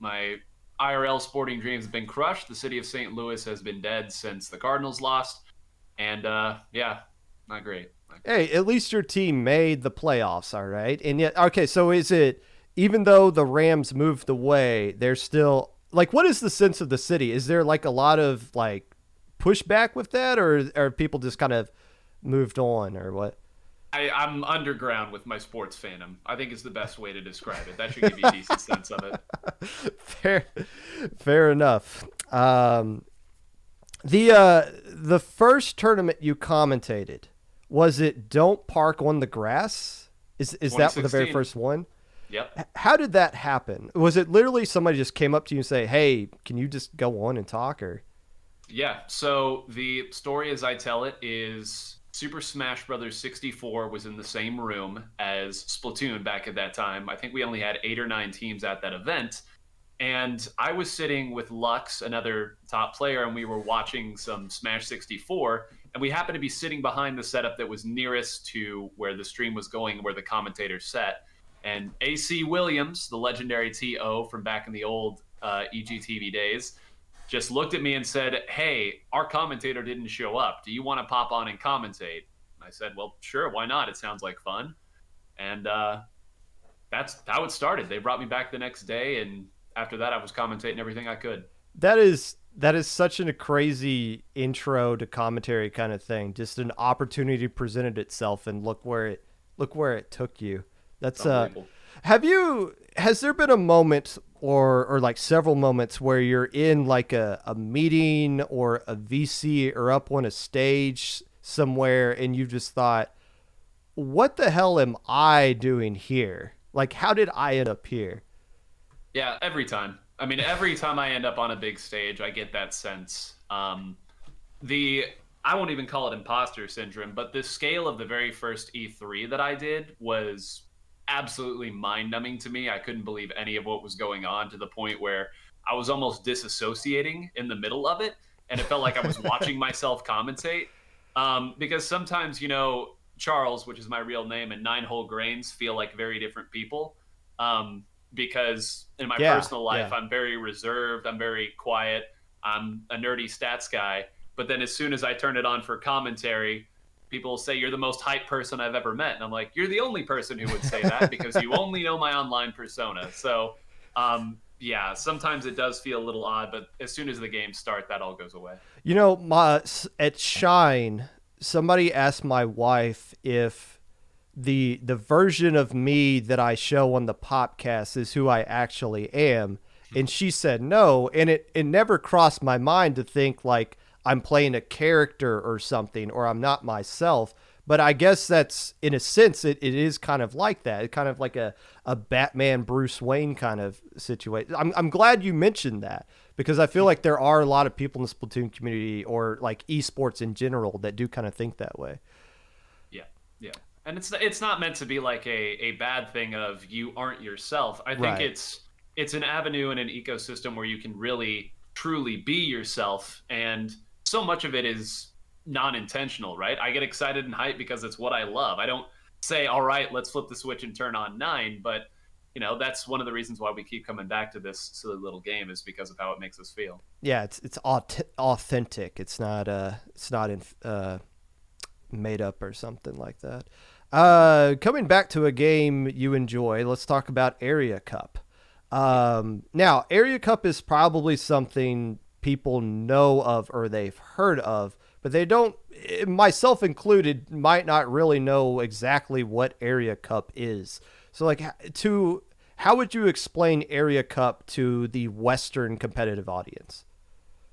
my IRL sporting dreams have been crushed. The city of St. Louis has been dead since the Cardinals lost. And, yeah, not great. Hey, at least your team made the playoffs, all right? And yet, okay, so is it, even though the Rams moved away, they're still, like, what is the sense of the city? Is there, like, a lot of, like, pushback with that, or are people just kind of moved on, or what? I'm underground with my sports fandom. I think is the best way to describe it. That should give you a decent sense of it. Fair enough. The first tournament you commentated, was it Don't Park on the Grass? Is that the very first one? Yep. How did that happen? Was it literally somebody just came up to you and say, "Hey, can you just go on and talk?" Or? Yeah. So the story as I tell it is Super Smash Bros. 64 was in the same room as Splatoon back at that time. I think we only had 8 or 9 teams at that event. And I was sitting with Lux, another top player, and we were watching some Smash 64. And we happened to be sitting behind the setup that was nearest to where the stream was going, where the commentators sat. And AC Williams, the legendary TO from back in the old EGTV days, just looked at me and said, "Hey, our commentator didn't show up. Do you want to pop on and commentate?" And I said, "Well, sure, why not? It sounds like fun." And that's how it started. They brought me back the next day, and after that, I was commentating everything I could. That is such a crazy intro to commentary kind of thing. Just an opportunity presented itself, and look where it took you. That's has there been a moment or like several moments where you're in like a meeting or a VC or up on a stage somewhere and you just thought, what the hell am I doing here? Like, how did I end up here? Yeah, every time. I mean, every time I end up on a big stage, I get that sense. The I won't even call it imposter syndrome, but the scale of the very first E3 that I did was absolutely mind-numbing to me. I couldn't believe any of what was going on, to the point where I was almost disassociating in the middle of it, and it felt like I was watching myself commentate. Because sometimes, Charles, which is my real name, and NineWholeGrains feel like very different people. Because in my personal life, I'm very reserved, I'm very quiet, I'm a nerdy stats guy. But then as soon as I turn it on for commentary, people say you're the most hype person I've ever met. And I'm like, you're the only person who would say that, because you only know my online persona. So, yeah, sometimes it does feel a little odd, but as soon as the games start, that all goes away. At Shine, somebody asked my wife if the version of me that I show on the Popcast is who I actually am. And she said no. And it never crossed my mind to think like I'm playing a character or something, or I'm not myself. But I guess that's, in a sense, it is kind of like that. It's kind of like a Batman Bruce Wayne kind of situation. I'm glad you mentioned that, because I feel like there are a lot of people in the Splatoon community, or like esports in general, that do kind of think that way. Yeah, yeah. And it's not meant to be like a bad thing of you aren't yourself. I think it's an avenue and an ecosystem where you can really truly be yourself, and so much of it is non-intentional, right? I get excited and hyped because it's what I love. I don't say, all right, let's flip the switch and turn on Nine, but that's one of the reasons why we keep coming back to this silly little game, is because of how it makes us feel. Yeah, it's authentic. It's not made up or something like that. Coming back to a game you enjoy, let's talk about Area Cup. Now, Area Cup is probably something people know of or they've heard of, but they don't, myself included, might not really know exactly what Area Cup is. So, like, how would you explain Area Cup to the Western competitive audience?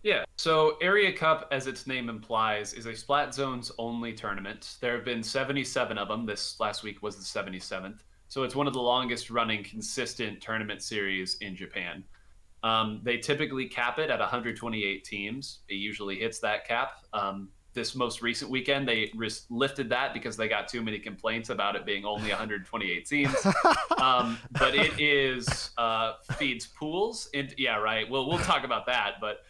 Yeah, so Area Cup, as its name implies, is a Splat Zones only tournament. There have been 77 of them. This last week was the 77th. So it's one of the longest running consistent tournament series in Japan. They typically cap it at 128 teams. It usually hits that cap. This most recent weekend, they lifted that because they got too many complaints about it being only 128 teams. But it is feeds pools. Yeah, right. Well, we'll talk about that. But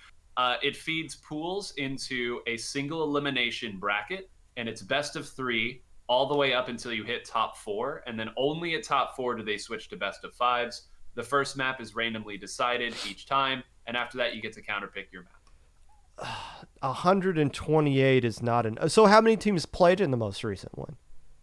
it feeds pools into a single elimination bracket, and it's best of 3 all the way up until you hit top 4. And then only at top 4 do they switch to best of 5s. The first map is randomly decided each time, and after that, you get to counterpick your map. 128 is not an. So how many teams played in the most recent one?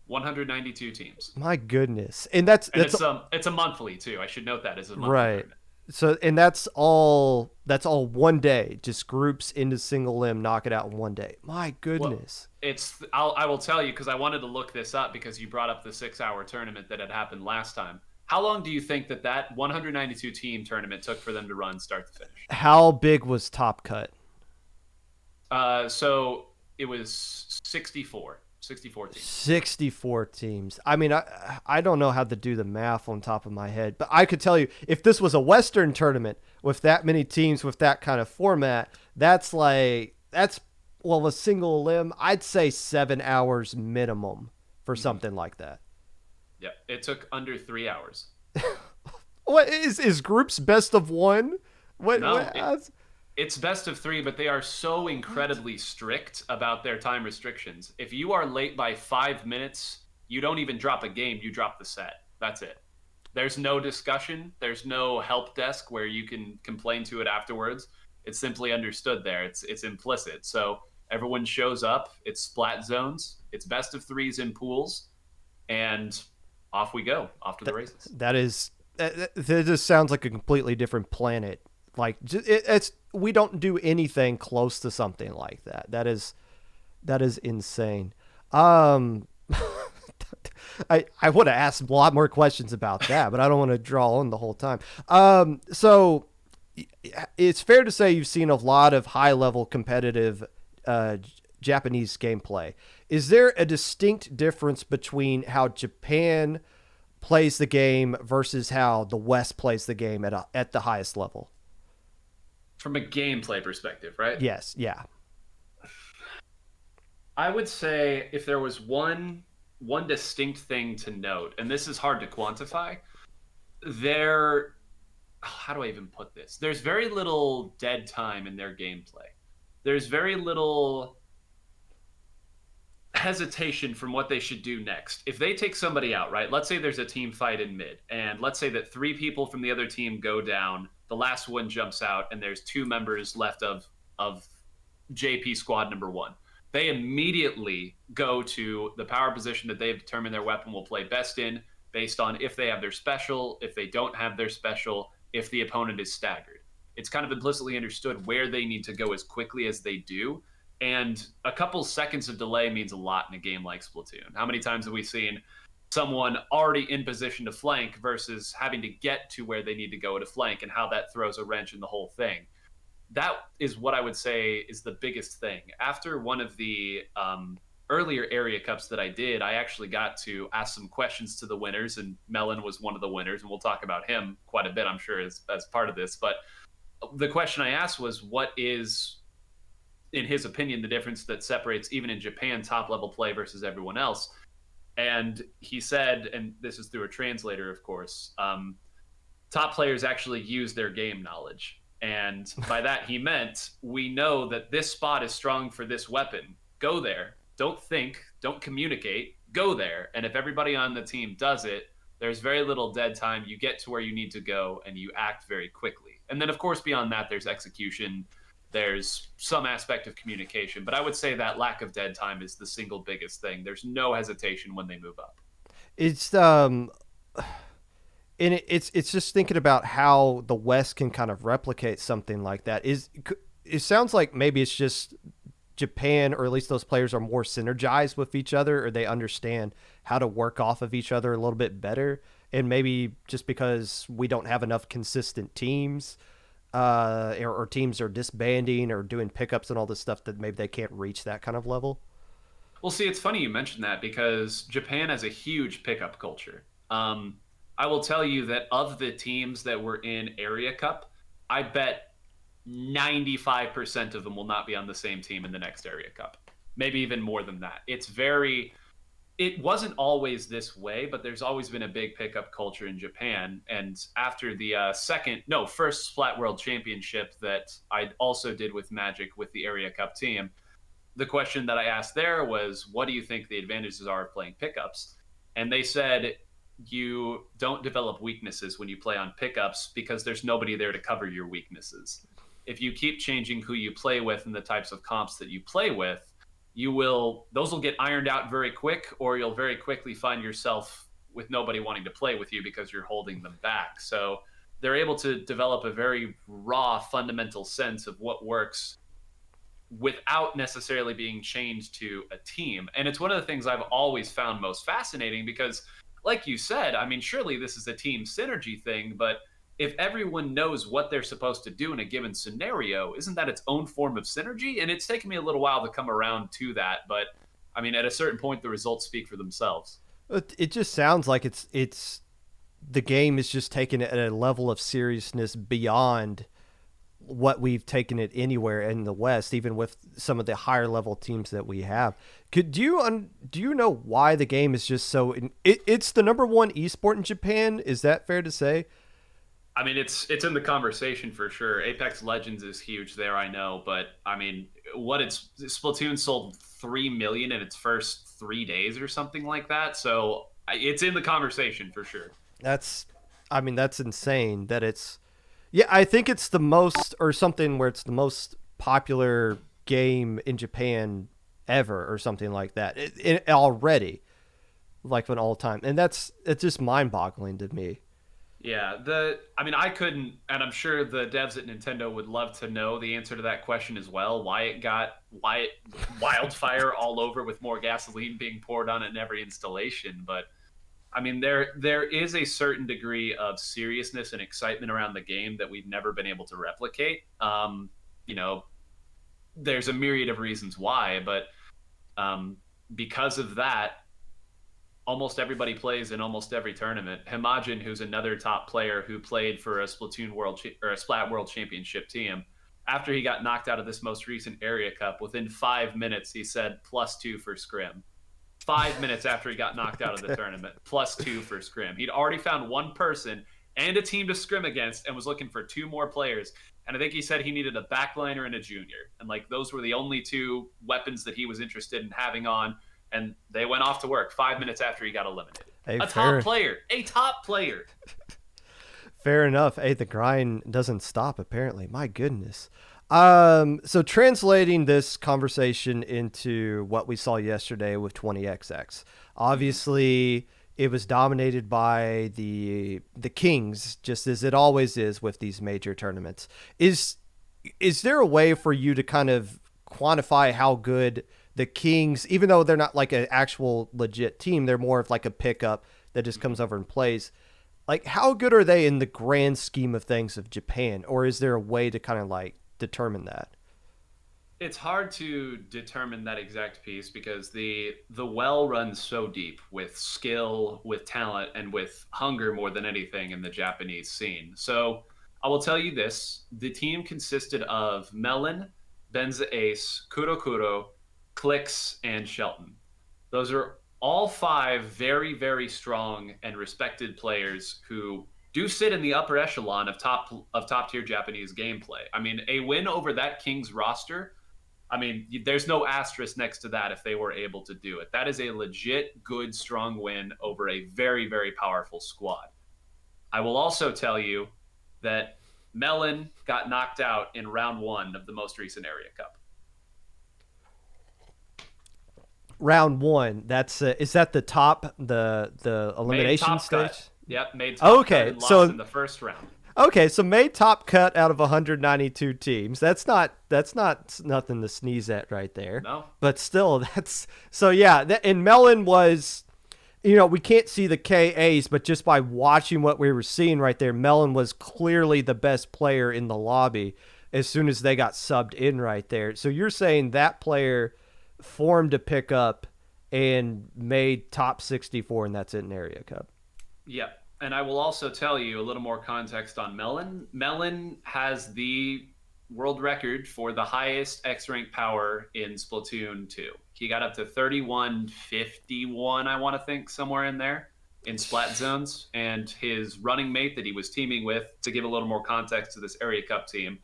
192 teams. My goodness, and that's it's a monthly too. I should note that as a monthly right. tournament. So, and that's all one day, just groups into single limb, knock it out in one day. My goodness. Well, I will tell you, because I wanted to look this up because you brought up the 6-hour tournament that had happened last time. How long do you think that 192 team tournament took for them to run start to finish? How big was Top Cut? So it was 64 teams. 64 teams. I mean, I don't know how to do the math on top of my head, but I could tell you, if this was a Western tournament with that many teams with that kind of format, that's a single limb, I'd say 7 hours minimum for something like that. Yeah, it took under 3 hours. What is groups best of 1? It's best of 3, but they are so incredibly strict about their time restrictions. If you are late by 5 minutes, you don't even drop a game, you drop the set. That's it. There's no discussion. There's no help desk where you can complain to it afterwards. It's simply understood there. It's implicit. So everyone shows up. It's Splat Zones. It's best of 3s in pools. And off we go, off to the races. That just sounds like a completely different planet. Like we don't do anything close to something like that. That is insane. I would have asked a lot more questions about that, but I don't want to draw on the whole time. So it's fair to say you've seen a lot of high level competitive Japanese gameplay. Is there a distinct difference between how Japan plays the game versus how the West plays the game at the highest level? From a gameplay perspective, right? Yes, yeah. I would say if there was one distinct thing to note, and this is hard to quantify, there how do I even put this? There's very little dead time in their gameplay. There's very little hesitation from what they should do next. If they take somebody out, right? Let's say there's a team fight in mid, and let's say that three people from the other team go down, the last one jumps out, and there's two members left of JP squad number one. They immediately go to the power position that they've determined their weapon will play best in, based on if they have their special, if they don't have their special, if the opponent is staggered. It's kind of implicitly understood where they need to go as quickly as they do. And a couple seconds of delay means a lot in a game like Splatoon. How many times have we seen someone already in position to flank versus having to get to where they need to go to flank, and how that throws a wrench in the whole thing? That is what I would say is the biggest thing. After one of the earlier area cups that I did, I actually got to ask some questions to the winners, and Melon was one of the winners, and we'll talk about him quite a bit, I'm sure, as part of this. But the question I asked was, what is, in his opinion, the difference that separates, even in Japan, top level play versus everyone else? And he said, and this is through a translator, of course, top players actually use their game knowledge. And by that, he meant, we know that this spot is strong for this weapon. Go there. Don't think. Don't communicate. Go there. And if everybody on the team does it, there's very little dead time. You get to where you need to go, and you act very quickly. And then, of course, beyond that, there's execution. There's some aspect of communication. But I would say that lack of dead time is the single biggest thing. There's no hesitation when they move up. It's and it's just thinking about how the West can kind of replicate something like that. It sounds like maybe it's just Japan, or at least those players, are more synergized with each other, or they understand how to work off of each other a little bit better. And maybe just because we don't have enough consistent teams, or teams are disbanding or doing pickups and all this stuff, that maybe they can't reach that kind of level. Well, see, it's funny you mentioned that, because Japan has a huge pickup culture. I will tell you that of the teams that were in Area Cup, I bet 95% of them will not be on the same team in the next Area Cup. Maybe even more than that. It wasn't always this way, but there's always been a big pickup culture in Japan. And after the first Splat World Championship that I also did with Magic with the Area Cup team, the question that I asked there was, what do you think the advantages are of playing pickups? And they said, you don't develop weaknesses when you play on pickups, because there's nobody there to cover your weaknesses. If you keep changing who you play with and the types of comps that you play with, those will get ironed out very quick, or you'll very quickly find yourself with nobody wanting to play with you because you're holding them back. So they're able to develop a very raw, fundamental sense of what works without necessarily being chained to a team. And it's one of the things I've always found most fascinating, because, like you said, I mean, surely this is a team synergy thing, but if everyone knows what they're supposed to do in a given scenario, isn't that its own form of synergy? And it's taken me a little while to come around to that, but I mean, at a certain point, the results speak for themselves. It just sounds like it's the game is just taken it at a level of seriousness beyond what we've taken it anywhere in the West, even with some of the higher level teams that we have. Do you know why the game is just so? It's the number one esport in Japan. Is that fair to say? I mean, it's in the conversation for sure. Apex Legends is huge there, I know, but I mean, Splatoon sold 3 million in its first 3 days or something like that. So it's in the conversation for sure. That's insane that it's. Yeah, I think it's the most, or something where it's the most popular game in Japan ever, or something like that. It already, like, an all time, and it's just mind boggling to me. Yeah, I couldn't, and I'm sure the devs at Nintendo would love to know the answer to that question as well. Why it wildfire all over with more gasoline being poured on it in every installation. But I mean, there is a certain degree of seriousness and excitement around the game that we've never been able to replicate. You know, there's a myriad of reasons why, but um, because of that, almost everybody plays in almost every tournament. Himajin, who's another top player who played for a Splatoon or a Splat World Championship team, after he got knocked out of this most recent area cup, within 5 minutes he said +2 for scrim. 5 minutes after he got knocked out of the tournament, +2 for scrim. He'd already found one person and a team to scrim against and was looking for two more players. And I think he said he needed a backliner and a junior. And like those were the only two weapons that he was interested in having on. And they went off to work 5 minutes after he got eliminated. Hey, A top player. A top player. Fair enough. Hey, the grind doesn't stop, apparently. My goodness. So translating this conversation into what we saw yesterday with 20XX, obviously it was dominated by the Kings, just as it always is with these major tournaments. Is there a way for you to kind of quantify how good the Kings, even though they're not like an actual legit team, they're more of like a pickup that just comes over and plays? Like, how good are they in the grand scheme of things of Japan? Or is there a way to kind of like determine that? It's hard to determine that exact piece because the well runs so deep with skill, with talent, and with hunger more than anything in the Japanese scene. So I will tell you this: the team consisted of Melon, Benza Ace, Kurokuro, Clicks, and Shelton. Those are all five very, very strong and respected players who do sit in the upper echelon of top tier Japanese gameplay. I mean, a win over that Kings roster, I mean, there's no asterisk next to that if they were able to do it. That is a legit, good, strong win over a very, very powerful squad. I will also tell you that Melon got knocked out in round one of the most recent Area Cup. Round one. That's is that the top the elimination stage? Cut. Yep, made top cut and lost in the first round. Okay, so made top cut out of 192 teams. That's not nothing to sneeze at right there. No. But still, that's so yeah. And Melon was, we can't see the KAs, but just by watching what we were seeing right there, Melon was clearly the best player in the lobby as soon as they got subbed in right there. So you're saying that player formed a pickup and made top 64, and that's it in Area Cup. Yep. And I will also tell you a little more context on Melon. Melon has the world record for the highest X rank power in Splatoon 2. He got up to 3151, I want to think, somewhere in there in Splat zones. And his running mate that he was teaming with, to give a little more context to this Area Cup team,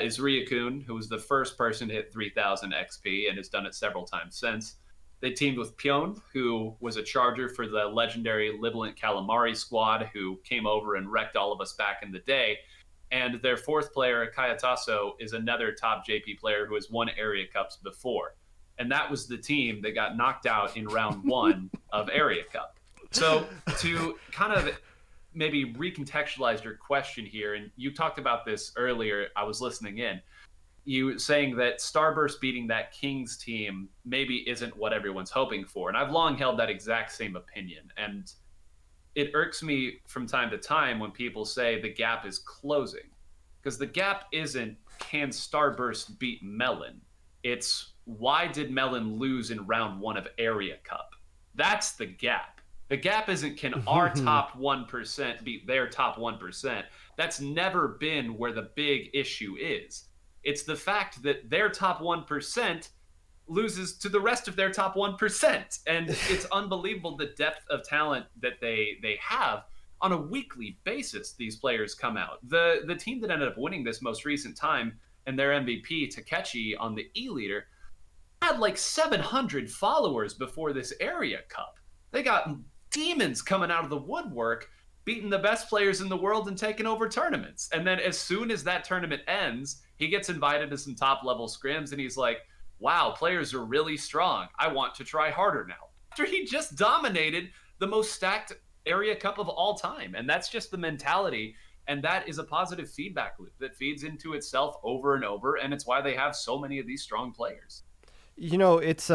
is Ryukun, who was the first person to hit 3000 XP and has done it several times since. They teamed with Pyon, who was a charger for the legendary Livalent Calamari squad, who came over and wrecked all of us back in the day. And their fourth player, Kayataso, is another top JP player who has won Area Cups before. And that was the team that got knocked out in round one of Area Cup. So to kind of maybe recontextualize your question here, and you talked about this earlier, I was listening in, you saying that Starburst beating that Kings team maybe isn't what everyone's hoping for. And I've long held that exact same opinion. And it irks me from time to time when people say the gap is closing. Because the gap isn't, can Starburst beat Melon? It's, why did Melon lose in round one of Area Cup? That's the gap. The gap isn't, can our top 1% beat their top 1%? That's never been where the big issue is. It's the fact that their top 1% loses to the rest of their top 1%. And it's unbelievable the depth of talent that they have on a weekly basis. These players come out. The team that ended up winning this most recent time and their MVP, Takechi, on the E-Leader, had like 700 followers before this Area Cup. They got demons coming out of the woodwork, beating the best players in the world and taking over tournaments. And then as soon as that tournament ends, he gets invited to some top level scrims and he's like, wow, players are really strong. I want to try harder now. After he just dominated the most stacked Area Cup of all time. And that's just the mentality. And that is a positive feedback loop that feeds into itself over and over. And it's why they have so many of these strong players. It's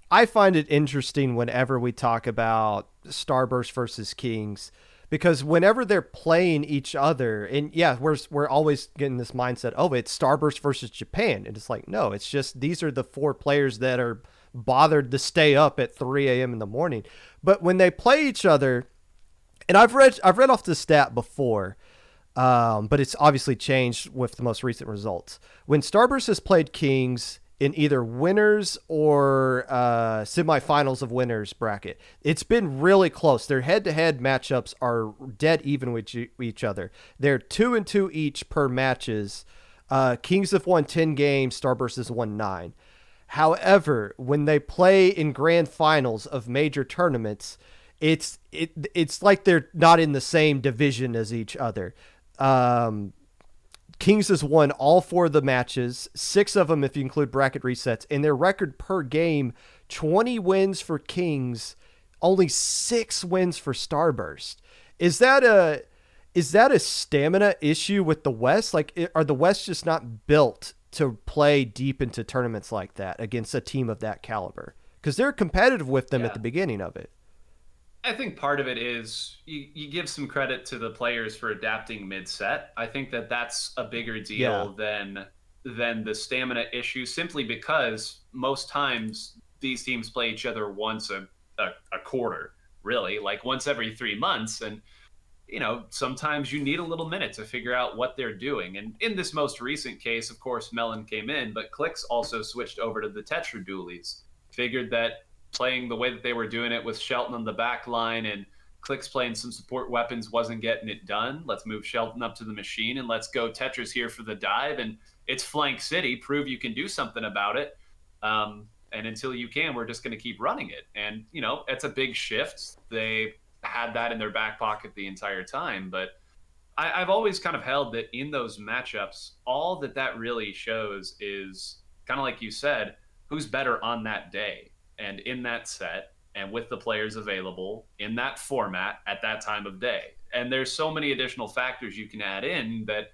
I find it interesting whenever we talk about Starburst versus Kings, because whenever they're playing each other, and yeah, we're always getting this mindset, oh, it's Starburst versus Japan, and it's like, no, it's just these are the 4 players that are bothered to stay up at 3 a.m. in the morning. But when they play each other, and I've read off the stat before, but it's obviously changed with the most recent results. When Starburst has played Kings in either winners or semifinals of winners bracket, it's been really close. Their head-to-head matchups are dead even with each other. They're 2-2 each per matches. Kings have won 10 games. Starburst has won 9. However, when they play in grand finals of major tournaments, it's like they're not in the same division as each other. Kings has won all 4 of the matches, 6 of them if you include bracket resets, and their record per game, 20 wins for Kings, only 6 wins for Starburst. Is that a stamina issue with the West? Like, are the West just not built to play deep into tournaments like that against a team of that caliber? Because they're competitive with them at the beginning of it. I think part of it is you give some credit to the players for adapting mid-set. I think that's a bigger deal than the stamina issue, simply because most times these teams play each other once a quarter, really, like once every 3 months. And, sometimes you need a little minute to figure out what they're doing. And in this most recent case, of course, Melon came in, but Clicks also switched over to the Tetra Dualies. Figured that playing the way that they were doing it with Shelton on the back line and Clicks playing some support weapons wasn't getting it done. Let's move Shelton up to the machine and let's go Tetris here for the dive. And it's Flank City. Prove you can do something about it. And until you can, we're just going to keep running it. And, it's a big shift. They had that in their back pocket the entire time. But I've always kind of held that in those matchups, all that really shows is kind of like you said, who's better on that day. And in that set, and with the players available in that format at that time of day. And there's so many additional factors you can add in that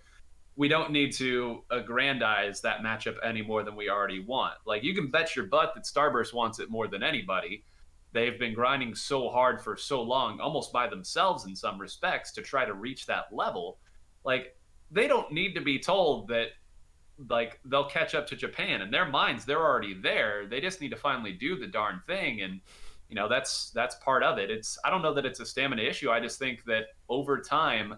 we don't need to aggrandize that matchup any more than we already want. Like, you can bet your butt that Starburst wants it more than anybody. They've been grinding so hard for so long, almost by themselves in some respects, to try to reach that level. Like, they don't need to be told that, like, they'll catch up to Japan. In their minds, they're already there. They just need to finally do the darn thing. And, that's part of it. I don't know that it's a stamina issue. I just think that over time,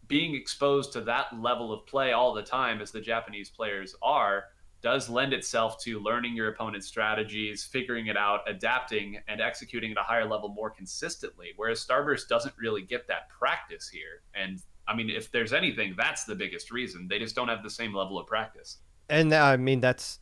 being exposed to that level of play all the time, as the Japanese players are, does lend itself to learning your opponent's strategies, figuring it out, adapting, and executing at a higher level more consistently. Whereas Starburst doesn't really get that practice here. And I mean, if there's anything, that's the biggest reason. They just don't have the same level of practice. And I mean, that's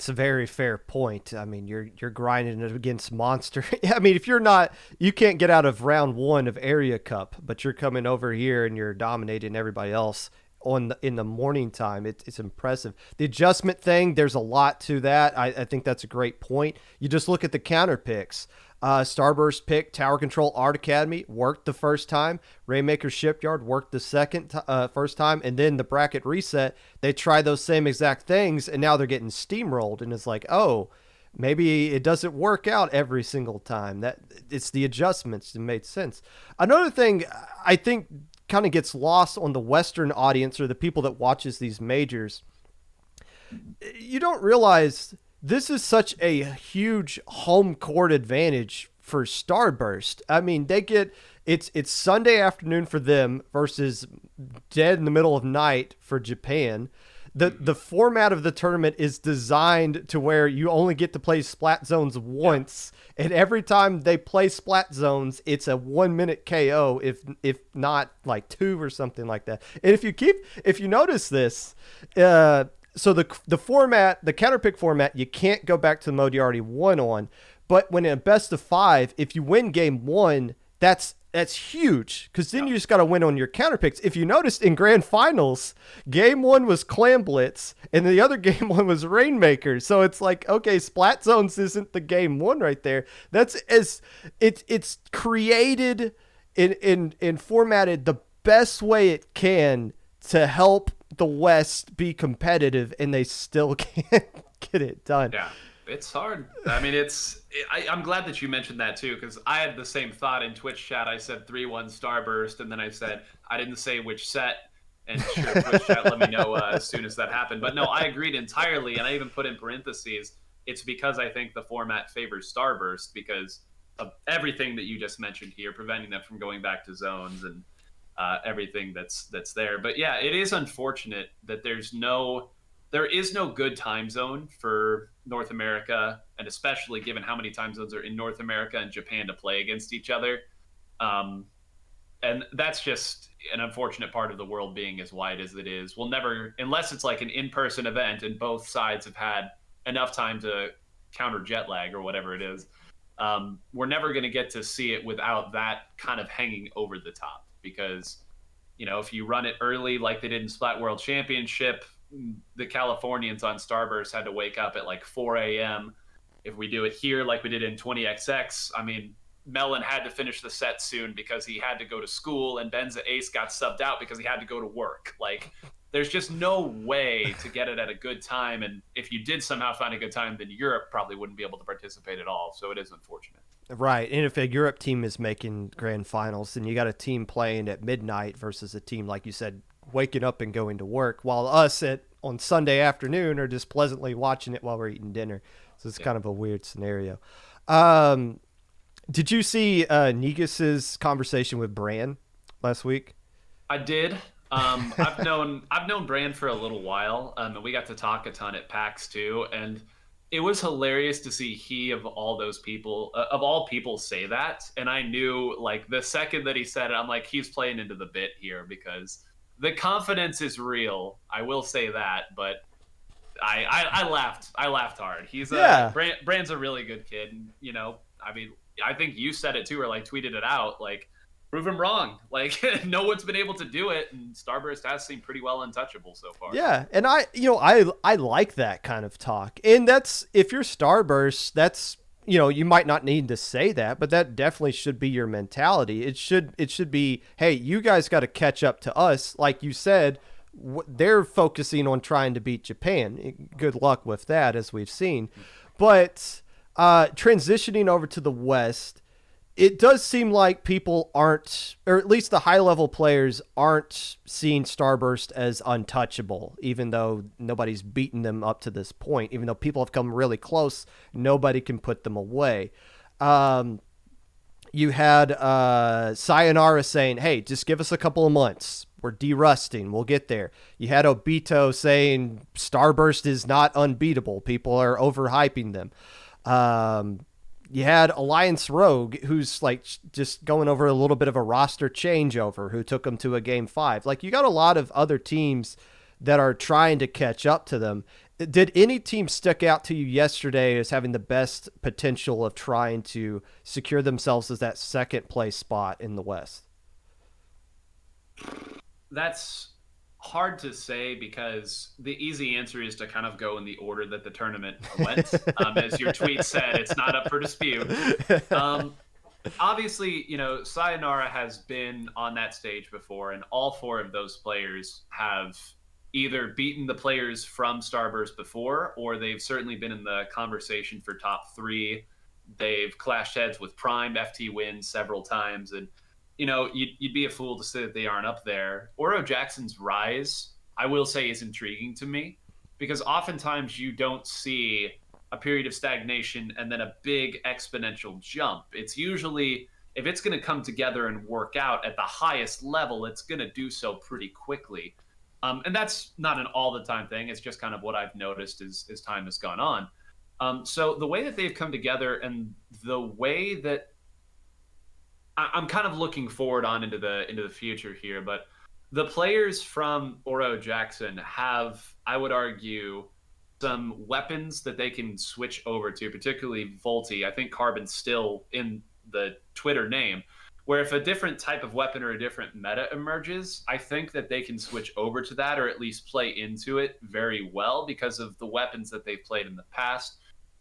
a very fair point. I mean, you're grinding it against monster. I mean, if you're not, you can't get out of round 1 of Area Cup, but you're coming over here and you're dominating everybody else in the morning time. It's impressive. The adjustment thing, there's a lot to that. I think that's a great point. You just look at the counter picks. Starburst pick Tower Control Art Academy worked the first time. Rainmaker Shipyard worked the first time, and then the bracket reset, they try those same exact things, and now they're getting steamrolled. And it's like, oh, maybe it doesn't work out every single time. That it's the adjustments that made sense. Another thing I think kind of gets lost on the Western audience, or the people that watches these majors, you don't realize this is such a huge home court advantage for Starburst. I mean, they get it's Sunday afternoon for them versus dead in the middle of night for Japan. The format of the tournament is designed to where you only get to play splat zones once, and every time they play splat zones, it's a 1 minute KO, if not like 2 or something like that. And if you notice this, so the format, the counterpick format, you can't go back to the mode you already won on. But when in a best of 5, if you win game 1, that's huge, because then you just got to win on your counterpicks. If you noticed in grand finals, game 1 was Clam Blitz, and the other game 1 was Rainmaker. So it's like, okay, Splat Zones isn't the game 1 right there. It's created and formatted the best way it can to help the West be competitive, and they still can't get it done. It's hard. I mean, I'm glad that you mentioned that too, because I had the same thought in Twitch chat. I said 3-1 Starburst, and then I said I didn't say which set. And sure, Twitch chat let me know as soon as that happened. But no, I agreed entirely, and I even put in parentheses. It's because I think the format favors Starburst because of everything that you just mentioned here, preventing them from going back to zones and everything that's there. But yeah, it is unfortunate that there is no good time zone for North America, and especially given how many time zones are in North America and Japan to play against each other. Um, and that's just an unfortunate part of the world being as wide as it is. We'll never, unless it's like an in-person event and both sides have had enough time to counter jet lag or whatever it is. We're never going to get to see it without that kind of hanging over the top because if you run it early like they did in Splat World Championship, the Californians on Starburst had to wake up at like 4 a.m. If we do it here like we did in 20XX, I mean, Mellon had to finish the set soon because he had to go to school, and Benza Ace got subbed out because he had to go to work. Like, there's just no way to get it at a good time. And if you did somehow find a good time, then Europe probably wouldn't be able to participate at all. So it is unfortunate. Right. And if a Europe team is making grand finals, then you got a team playing at midnight versus a team, like you said, waking up and going to work, while us on Sunday afternoon are just pleasantly watching it while we're eating dinner. So it's kind of a weird scenario. Did you see Negas's conversation with Bran last week? I did. I've known Brand for a little while, and we got to talk a ton at PAX too. And it was hilarious to see he of all those people, of all people, say that. And I knew, like, the second that he said it, I'm like, he's playing into the bit here because the confidence is real. I will say that, but I laughed. I laughed hard. Yeah. Brand's a really good kid. And, I mean, I think you said it too, or like tweeted it out. Like, prove him wrong. Like, no one's been able to do it, and Starburst has seemed pretty well untouchable so far. Yeah, and I like that kind of talk. And that's, if you're Starburst, that's, you might not need to say that, but that definitely should be your mentality. It should be, hey, you guys got to catch up to us. Like you said, they're focusing on trying to beat Japan. Good luck with that, as we've seen. But transitioning over to the West, it does seem like people aren't, or at least the high-level players aren't seeing Starburst as untouchable, even though nobody's beaten them up to this point. Even though people have come really close, nobody can put them away. You had Sayonara saying, hey, just give us a couple of months. We're de-rusting. We'll get there. You had Obito saying Starburst is not unbeatable. People are overhyping them. You had Alliance Rogue, who's like just going over a little bit of a roster changeover, who took them to a game 5. Like, you got a lot of other teams that are trying to catch up to them. Did any team stick out to you yesterday as having the best potential of trying to secure themselves as that second place spot in the West? That's hard to say because the easy answer is to kind of go in the order that the tournament went. As your tweet said, it's not up for dispute. Obviously, Sayonara has been on that stage before, and all 4 of those players have either beaten the players from Starburst before, or they've certainly been in the conversation for top 3. They've clashed heads with Prime. FT wins several times, and you'd be a fool to say that they aren't up there. Oro Jackson's rise, I will say, is intriguing to me because oftentimes you don't see a period of stagnation and then a big exponential jump. It's usually, if it's going to come together and work out at the highest level, it's going to do so pretty quickly. And that's not an all the time thing. It's just kind of what I've noticed as time has gone on. So the way that they've come together and the way that I'm kind of looking forward on into the future here, but the players from Oro Jackson have, I would argue, some weapons that they can switch over to, particularly Volti. I think Carbon's still in the Twitter name, where if a different type of weapon or a different meta emerges, I think that they can switch over to that or at least play into it very well because of the weapons that they've played in the past.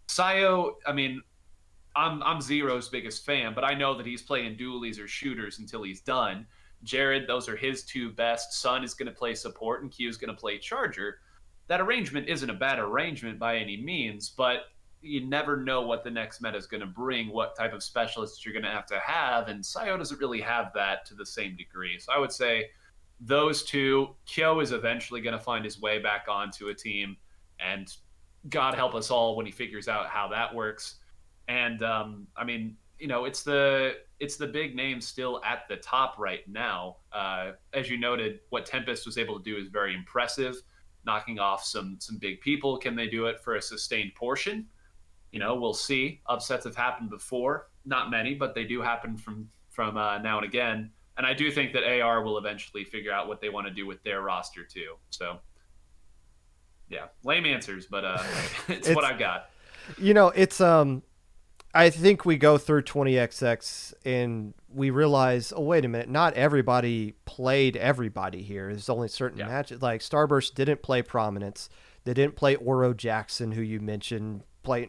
Sayo, I mean, I'm Zero's biggest fan, but I know that he's playing dualies or shooters until he's done. Jared, those are his 2 best. Sun is going to play support, and Q is going to play charger. That arrangement isn't a bad arrangement by any means, but you never know what the next meta is going to bring, what type of specialists you're going to have, and Sayo doesn't really have that to the same degree. So I would say those two. Kyo is eventually going to find his way back onto a team, and God help us all when he figures out how that works. And I mean, it's the big names still at the top right now. As you noted, what Tempest was able to do is very impressive, knocking off some big people. Can they do it for a sustained portion? We'll see. Upsets have happened before, not many, but they do happen from now and again. And I do think that AR will eventually figure out what they want to do with their roster too. So, yeah, lame answers, but it's what I've got. It's I think we go through 20XX and we realize, oh, wait a minute, not everybody played everybody here. There's only certain matches. Like Starburst didn't play Prominence. They didn't play Oro Jackson, who you mentioned,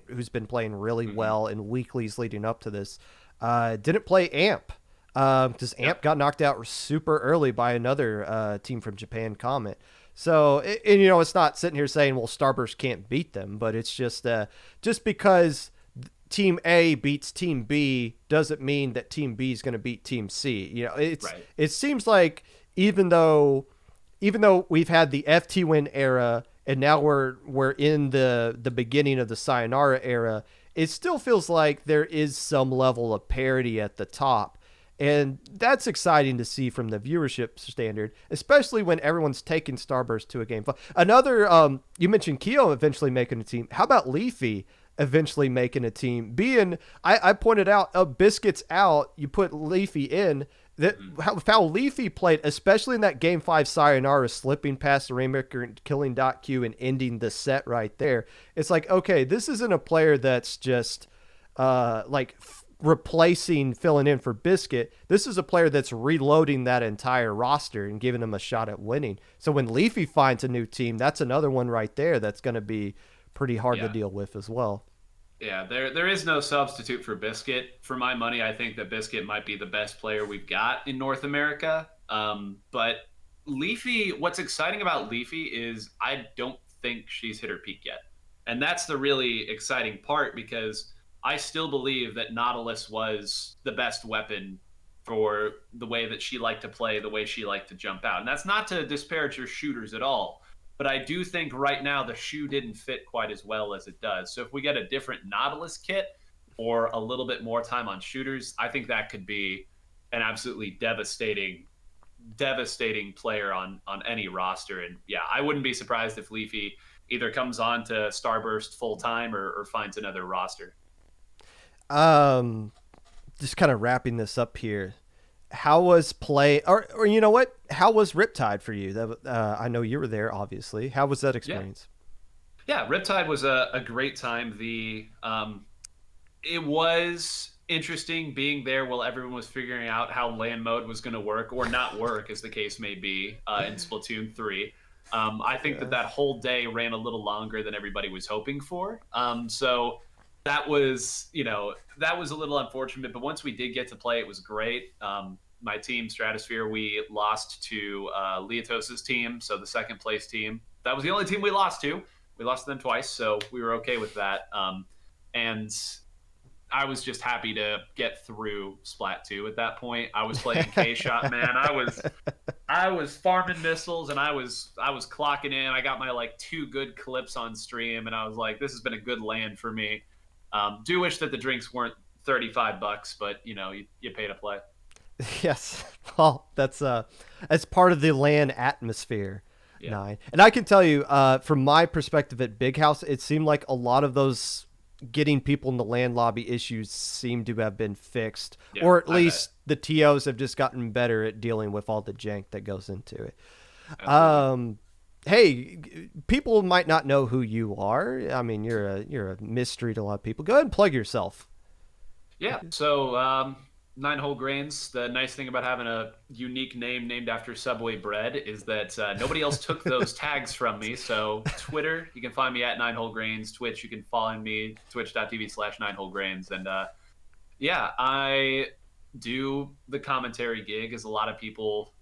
who's been playing really well in weeklies leading up to this. Didn't play Amp because Amp got knocked out super early by another team from Japan, Comet. So, it's not sitting here saying, well, Starburst can't beat them, but it's just because Team A beats Team B doesn't mean that Team B is going to beat Team C. It seems like even though we've had the FT win era and now we're in the beginning of the Sayonara era, it still feels like there is some level of parity at the top. And that's exciting to see from the viewership standard, especially when everyone's taking Starburst to a game. Another, you mentioned Keo eventually making a team. How about Leafy eventually making a team? I pointed out, Biscuits out, you put Leafy in. How Leafy played, especially in that Game 5 Sayonara, slipping past the Rainmaker and killing .Q and ending the set right there. It's like, okay, this isn't a player that's just replacing, filling in for Biscuit. This is a player that's reloading that entire roster and giving them a shot at winning. So when Leafy finds a new team, that's another one right there that's going to be pretty hard to deal with as well. Yeah, there is no substitute for Biscuit. For my money, I think that Biscuit might be the best player we've got in North America. But Leafy, what's exciting about Leafy is I don't think she's hit her peak yet. And that's the really exciting part, because I still believe that Nautilus was the best weapon for the way that she liked to play, the way she liked to jump out. And that's not to disparage her shooters at all. But I do think right now the shoe didn't fit quite as well as it does. So if we get a different Nautilus kit or a little bit more time on shooters, I think that could be an absolutely devastating player on any roster. And yeah, I wouldn't be surprised if Leafy either comes on to Starburst full time or finds another roster. Just kind of wrapping this up here. How was play, or you know what? How was Riptide for you? I know you were there, obviously. How was that experience? Yeah, Riptide was a great time. It was interesting being there while everyone was figuring out how LAN mode was going to work or not work, as the case may be, in Splatoon 3. I think that whole day ran a little longer than everybody was hoping for. So that was a little unfortunate, but once we did get to play, it was great. My team, Stratosphere, we lost to Leotos's team, so the second place team. That was the only team we lost to. We lost to them twice, so we were okay with that. And I was just happy to get through Splat 2 at that point. I was playing K-Shot, man. I was farming missiles, and I was clocking in. I got my 2 good clips on stream, and I was like, this has been a good land for me. Do wish that the drinks weren't $35, but you pay to play. Yes, well, that's part of the LAN atmosphere. Yeah. Nine, and I can tell you, from my perspective at Big House, it seemed like a lot of those getting people in the LAN lobby issues seem to have been fixed, or at least the TOs have just gotten better at dealing with all the jank that goes into it. Absolutely. Hey, people might not know who you are. I mean, you're a mystery to a lot of people. Go ahead and plug yourself. Yeah. So, NineWholeGrains. The nice thing about having a unique name named after Subway bread is that nobody else took those tags from me. So, Twitter, you can find me at NineWholeGrains. Twitch, you can follow me, twitch.tv/NineWholeGrains. And I do the commentary gig, as a lot of people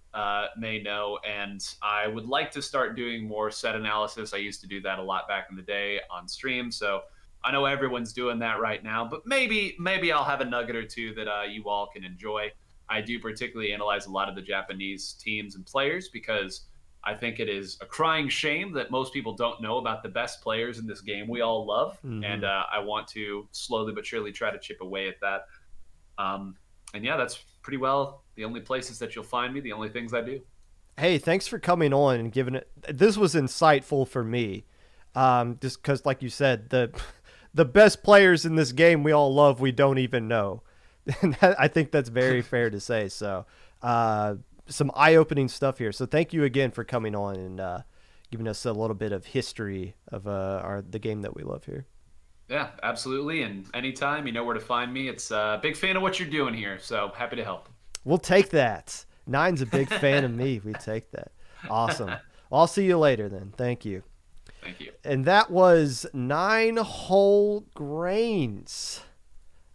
may know, and I would like to start doing more set analysis. I used to do that a lot back in the day on stream, so I know everyone's doing that right now, but maybe I'll have a nugget or two that you all can enjoy. I do particularly analyze a lot of the Japanese teams and players because I think it is a crying shame that most people don't know about the best players in this game we all love, and I want to slowly but surely try to chip away at that. And yeah, that's pretty well the only places that you'll find me, the only things I do. Hey, thanks for coming on and giving it. This was insightful for me, just because, like you said, the best players in this game we all love, we don't even know, and I think that's very fair to say. So, some eye-opening stuff here. So, thank you again for coming on and giving us a little bit of history of the game that we love here. Yeah, absolutely. And anytime, you know where to find me. It's a big fan of what you're doing here, so happy to help. We'll take that. Nine's a big fan of me. We take that. Awesome. Well, I'll see you later then. Thank you. Thank you. And that was NineWholeGrains,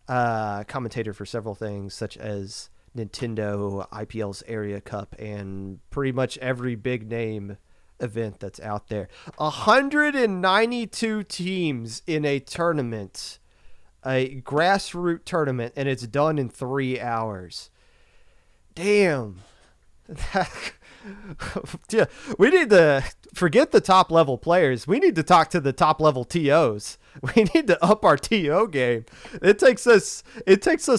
commentator for several things such as Nintendo, IPL's Area Cup, and pretty much every big name event that's out there. 192 teams in a tournament, a grassroots tournament, and it's done in 3 hours. Damn. We need to forget the top level players. We need to talk to the top level TOs. We need to up our TO game. It takes us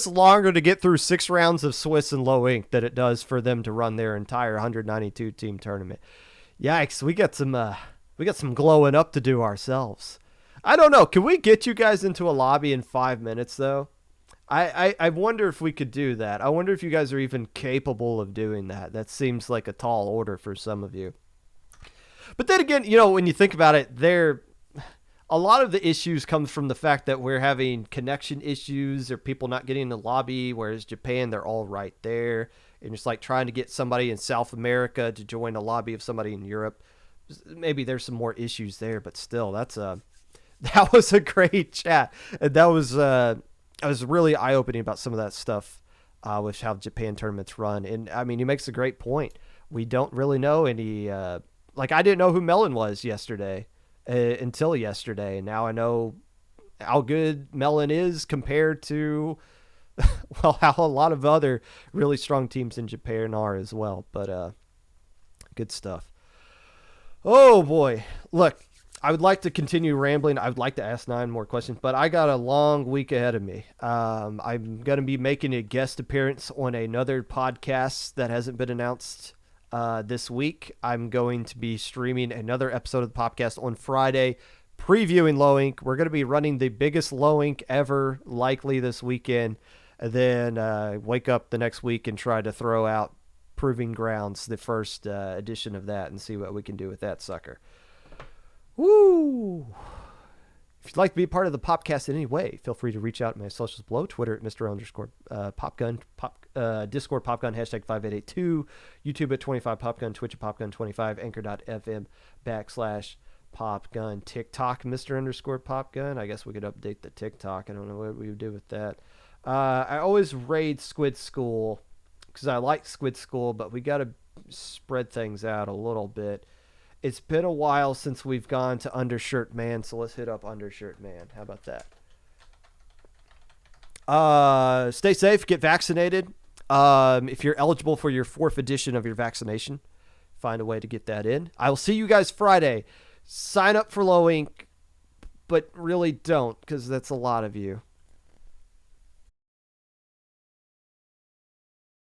longer to get through 6 rounds of Swiss and low ink than it does for them to run their entire 192 team tournament. Yikes, we got some glowing up to do ourselves. I don't know. Can we get you guys into a lobby in 5 minutes though? I wonder if we could do that. I wonder if you guys are even capable of doing that. That seems like a tall order for some of you. But then again, when you think about it, a lot of the issues comes from the fact that we're having connection issues or people not getting in the lobby, whereas Japan, they're all right there. And it's like trying to get somebody in South America to join a lobby of somebody in Europe. Maybe there's some more issues there, but still, that was a great chat. And that was really eye-opening about some of that stuff with how Japan tournaments run. And, I mean, he makes a great point. We don't really know any I didn't know who Melon was yesterday until yesterday. And now I know how good Melon is compared to, well, how a lot of other really strong teams in Japan are as well. But good stuff. Oh, boy. Look. I would like to continue rambling. I would like to ask 9 more questions, but I got a long week ahead of me. I'm going to be making a guest appearance on another podcast that hasn't been announced this week. I'm going to be streaming another episode of the Popcast on Friday, previewing Low Ink. We're going to be running the biggest Low Ink ever, likely this weekend, and then wake up the next week and try to throw out Proving Grounds, the first edition of that, and see what we can do with that sucker. Woo! If you'd like to be a part of the Popcast in any way, feel free to reach out to my socials below. Twitter at Mr._Popgun, Discord Popgun, hashtag 5882, YouTube at 25Popgun, Twitch at Popgun25, Anchor.fm/Popgun, TikTok, Mr._Popgun. I guess we could update the TikTok. I don't know what we would do with that. I always raid Squid School because I like Squid School, but we got to spread things out a little bit. It's been a while since we've gone to Undershirt Man, so let's hit up Undershirt Man. How about that? Stay safe, get vaccinated. If you're eligible for your 4th edition of your vaccination, find a way to get that in. I will see you guys Friday. Sign up for Low Ink, but really don't, because that's a lot of you.